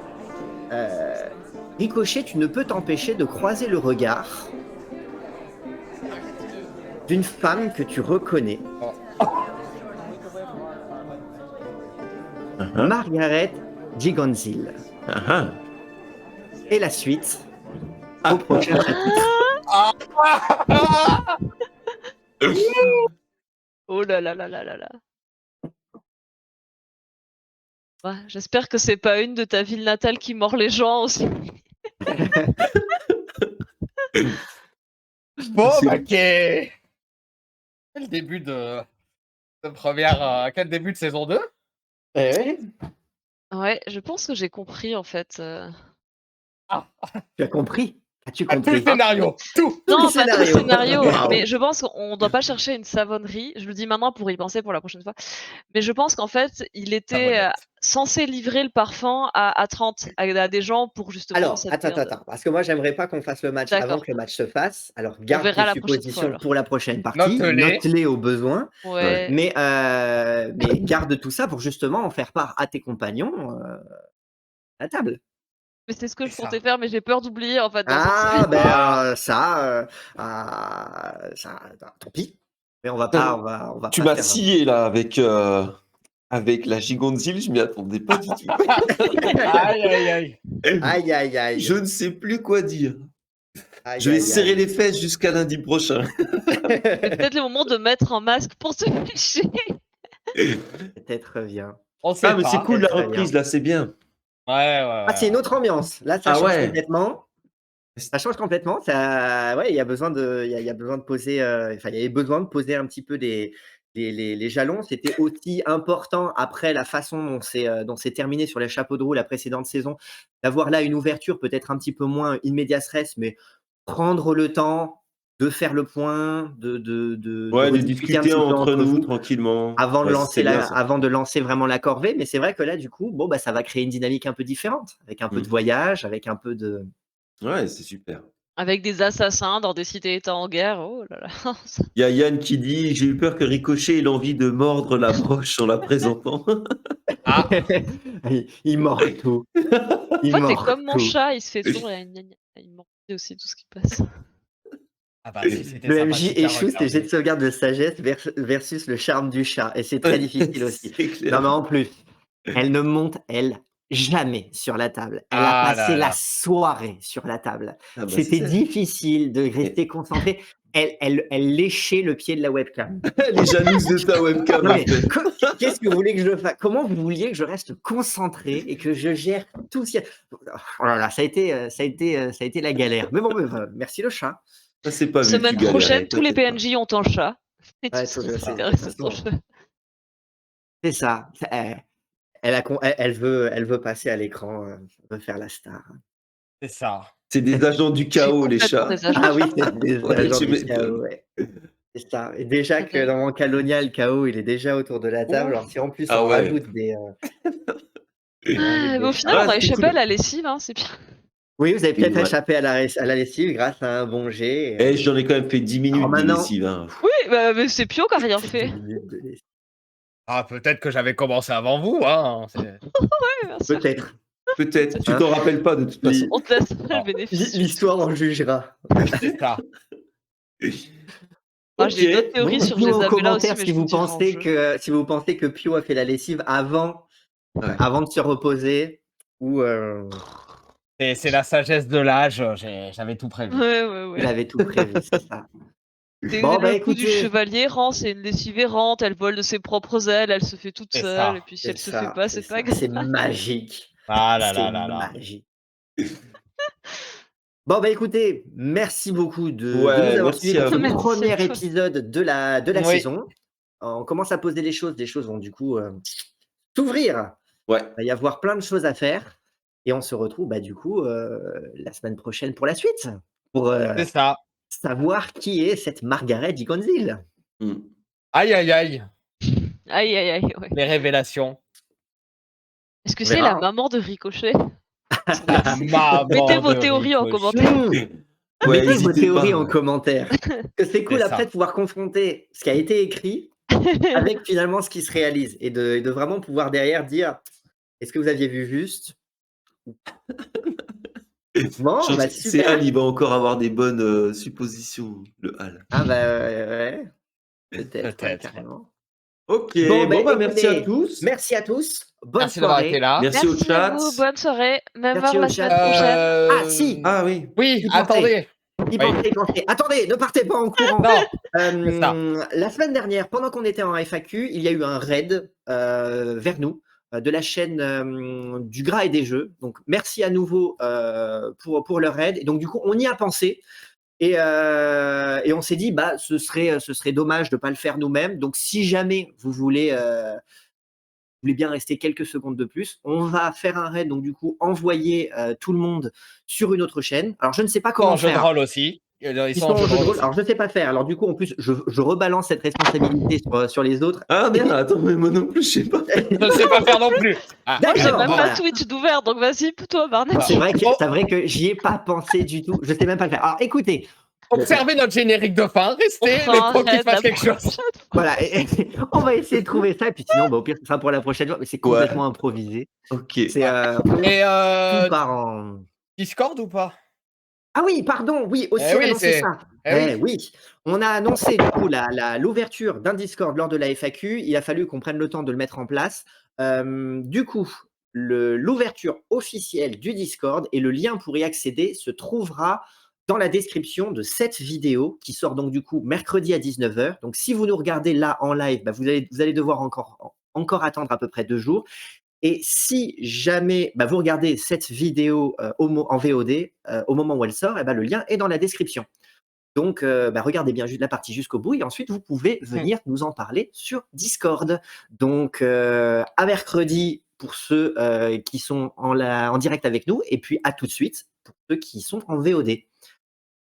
Ricochet, tu ne peux t'empêcher de croiser le regard d'une femme que tu reconnais, Uh-huh. Margaret Gigonzil. Uh-huh. Et la suite au prochain chapitre. Oh là là là là là là. Ouais, j'espère que c'est pas une de ta ville natale qui mord les gens aussi. Bon, C'est- bah, quel début de première. Quel début de saison 2? Eh, Ouais, je pense que j'ai compris en fait. tu as compris? As-tu Tout le compris? scénario, tout. Tout le Non, pas tout le scénario. scénario, Waouh. mais je pense qu'on doit pas chercher une savonnerie. Je le dis maintenant pour y penser pour la prochaine fois. Mais je pense qu'en fait, il était Savonnette. censé livrer le parfum à 30 à des gens pour justement Alors, cette guerre de... parce que moi, j'aimerais pas qu'on fasse le match avant D'accord, que le match se fasse. Alors, on garde tes verra la prochaine fois suppositions alors. pour la prochaine partie, Note-les. note-les au besoin, Ouais. mais garde tout ça pour justement en faire part à tes compagnons à table. Mais c'est ce que je C'est ça. comptais faire, mais j'ai peur d'oublier en fait dans cette Ah, semaine. ben Ah. tant pis. Mais on va pas, on va Tu pas m'as faire. scié là avec la gigonzile, je m'y attendais pas du tout. Aïe, aïe, aïe. Aïe, aïe, aïe. Je ne sais plus quoi dire. Aïe, Je vais aïe, serrer aïe. les fesses jusqu'à lundi prochain. C'est peut-être le moment de mettre un masque pour se ficher. Peut-être bien. On sait Ah, mais pas. c'est cool la Très reprise bien. là, c'est bien. Ouais. Ah, c'est une autre ambiance. Là, ça Ah change ouais. complètement. Ça change complètement. Ça, ouais, il y a besoin de, il y a besoin de poser. Enfin, il y avait besoin de poser un petit peu les jalons. C'était aussi important après la façon dont c'est terminé sur les chapeaux de roue la précédente saison, d'avoir là une ouverture peut-être un petit peu moins in medias res, mais prendre le temps de faire le point, de Ouais, de rediscuter un discuter petit peu entre entre nous vous tranquillement. avant de Ouais, lancer c'est bien ça. avant de lancer vraiment la corvée. Mais c'est vrai que là, du coup, bon, bah, ça va créer une dynamique un peu différente, avec un peu de voyage, avec un peu de. Ouais, c'est super. Avec des assassins dans des cités-états en guerre. Oh là là. Il y a Yann qui dit: «J'ai eu peur que Ricochet ait l'envie de mordre la broche en la présentant». Ah. Il mord tout. En Il fait, c'est mord comme mon tout. chat, il se fait toujours il mord aussi tout ce qui passe. Ah bah si c'était Le MJ sympathique à échoue, c'est jet de regarder. sauvegarde de sagesse versus le charme du chat. Et c'est très difficile aussi. C'est Non, clair. mais en plus, elle ne monte, elle, jamais sur la table. Elle a Ah passé là la là. soirée sur la table. Ah bah, C'était c'est ça. difficile de rester concentré. Elle léchait le pied de la webcam. Elle est jalouse de ta webcam, Non, en mais fait. qu'est-ce que vous voulez que je fasse? Comment vous vouliez que je reste concentré et que je gère tout ce qu'il y a? Oh là là, ça a été la galère. Mais bon, merci le chat. Ça, c'est pas vu que Semaine tu prochaine, galérais, tous les t'inquiète pas. PNJ ont un chat. Et tu Ouais, seras de intéressé toute ton façon, chat. c'est ça. Elle veut passer à l'écran, elle veut faire la star. C'est ça. C'est des agents du Je suis chaos, les complètement chats. des agents. Ah oui, c'est des Ouais, agents tu du chaos, m'étonnes. ouais. C'est ça. Et déjà que Ouais. dans mon Calonia, le chaos, il est déjà autour de la table. Ouf. Alors si en plus Ah on ouais. rajoute des, Mais au final, Ah, on a c'est échappé cool. à la lessive, hein, c'est bien. oui, vous avez Oui, peut-être ouais. échappé à la lessive grâce à un bon jet. Eh, j'en ai quand même fait 10 Alors minutes de maintenant, lessive, hein. Oui, bah, mais c'est Pio qui a rien 10 fait. minutes de lessive. Ah, peut-être que j'avais commencé avant vous, hein. Ouais, bien sûr. Peut-être. Peut-être. Tu Hein. t'en rappelles pas de toute façon. On te laisse le Non. bénéfice. L'histoire en jugera. C'est ça. Moi, j'ai d'autres Ok. Bon, théories sur dites-nous en Jezabella aussi, commentaire mais si je vous vous dirai en pensez jeu. que Pio a fait la lessive Ouais. avant de se reposer ou C'est la sagesse de l'âge. J'avais tout prévu. Ouais, ouais, il ouais. avait tout prévu, c'est ça. C'est Bon, bah le coup du écoutez, chevalier errant, c'est une lessive errante, elle vole de ses propres ailes, elle se fait toute C'est seule, ça. et puis si elle se fait c'est c'est pas ça, grave. c'est magique. Ah là C'est là là là. magique. Bon, bah écoutez, merci beaucoup de nous Ouais, avoir suivis merci pour à ce vous. Merci à premier toi. épisode de la Oui. saison. On commence à poser les choses vont du coup s'ouvrir. Ouais. Il va y avoir plein de choses à faire et on se retrouve bah, du coup la semaine prochaine pour la suite, pour C'est ça. savoir qui est cette Margaret Diconzil. Mm. Aïe aïe aïe. Aïe, aïe, aïe, ouais. Les révélations. Est-ce que On c'est verra, la hein. maman de Ricochet? Maman Mettez vos de théories en Ricochet. commentaire. Ouais, Mettez vos hésitez théories pas. en Ouais. commentaire. Que c'est cool C'est après ça. de pouvoir confronter ce qui a été écrit avec finalement ce qui se réalise et de vraiment pouvoir derrière dire est-ce que vous aviez vu juste? Bon, bah C'est Hal, super. il va encore avoir des bonnes suppositions, le Hal. Ah bah ouais, peut-être, ouais, Peut-être. carrément. Ok, Bon, bah bon bah merci à écoutez, tous. merci à tous, bonne Merci d'avoir été soirée. là. Merci au Merci à chat. vous, bonne soirée, même Merci heure au la chat. semaine prochaine. Ah si, Ah oui. Oui, Y penser. attendez. y Oui. penser. Attendez, ne partez pas en courant. Non, c'est ça. La semaine dernière, pendant qu'on était en FAQ, il y a eu un raid vers nous de la chaîne du Gras et des Jeux. Donc merci à nouveau pour le raid. Et donc du coup, on y a pensé. Et on s'est dit, bah, ce serait dommage de ne pas le faire nous-mêmes. Donc, si jamais vous voulez bien rester quelques secondes de plus, on va faire un raid. Donc, du coup, envoyer tout le monde sur une autre chaîne. Alors, je ne sais pas En comment jeu de faire. rôle aussi. Ils Ils sont sont en en jeu de jeu de rôle rôle. aussi. Alors, je ne sais pas faire. Alors, du coup, en plus, je rebalance cette responsabilité sur les autres. Ah merde, attends, mais moi non plus, je sais pas. Je ne sais pas faire non plus. Ah, Moi, j'ai D'accord, même bon, pas voilà. Twitch d'ouvert, donc vas-y, toi, Barnet. C'est vrai Oh. que j'y ai pas pensé du tout. Je sais même pas le faire. Alors, écoutez, Observez notre générique de fin. On Restez, fera le un temps qu'il raid fasse la quelque chose. prochaine. voilà, on va essayer de trouver ça. Et puis sinon, bah, au pire, ce sera pour la prochaine fois. Mais c'est complètement improvisé. Ok. C'est Et tout part en. Discord ou pas? Ah oui, pardon, oui, aussi Eh oui, annoncer c'est. ça. Eh oui. Oui, on a annoncé du coup l'ouverture d'un Discord lors de la FAQ. Il a fallu qu'on prenne le temps de le mettre en place. Du coup, l'ouverture officielle du Discord et le lien pour y accéder se trouvera dans la description de cette vidéo qui sort donc du coup mercredi à 19h. Donc si vous nous regardez là en live, bah, vous allez devoir encore attendre à peu près 2 jours. Et si jamais bah, vous regardez cette vidéo en VOD, au moment où elle sort, eh ben, le lien est dans la description. Donc, bah, regardez bien la partie jusqu'au bout et ensuite, vous pouvez venir nous en parler sur Discord. Donc, à mercredi pour ceux qui sont en direct avec nous et puis à tout de suite pour ceux qui sont en VOD.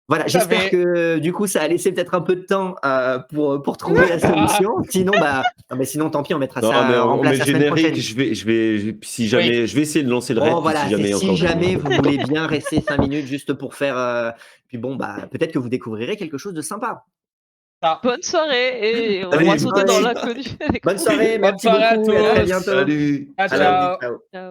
Voilà, j'espère que du coup ça a laissé peut-être un peu de temps pour trouver la solution. Sinon, bah, non, mais sinon tant pis, on mettra Non, mais ça en on met place le la semaine prochaine. générique, si jamais, je vais essayer de lancer le raid, Bon, puis voilà, si jamais si encore. jamais vous voulez bien rester 5 minutes juste pour faire. Puis bon, bah, peut-être que vous découvrirez quelque chose de sympa. Bonne soirée et on Allez, va sauter dans bonne l'inconnu avec Bonne vous. soirée, Bonne merci soirée à beaucoup et à très tous. bientôt. Salut. Ciao, Ciao, ciao. ciao. Ciao.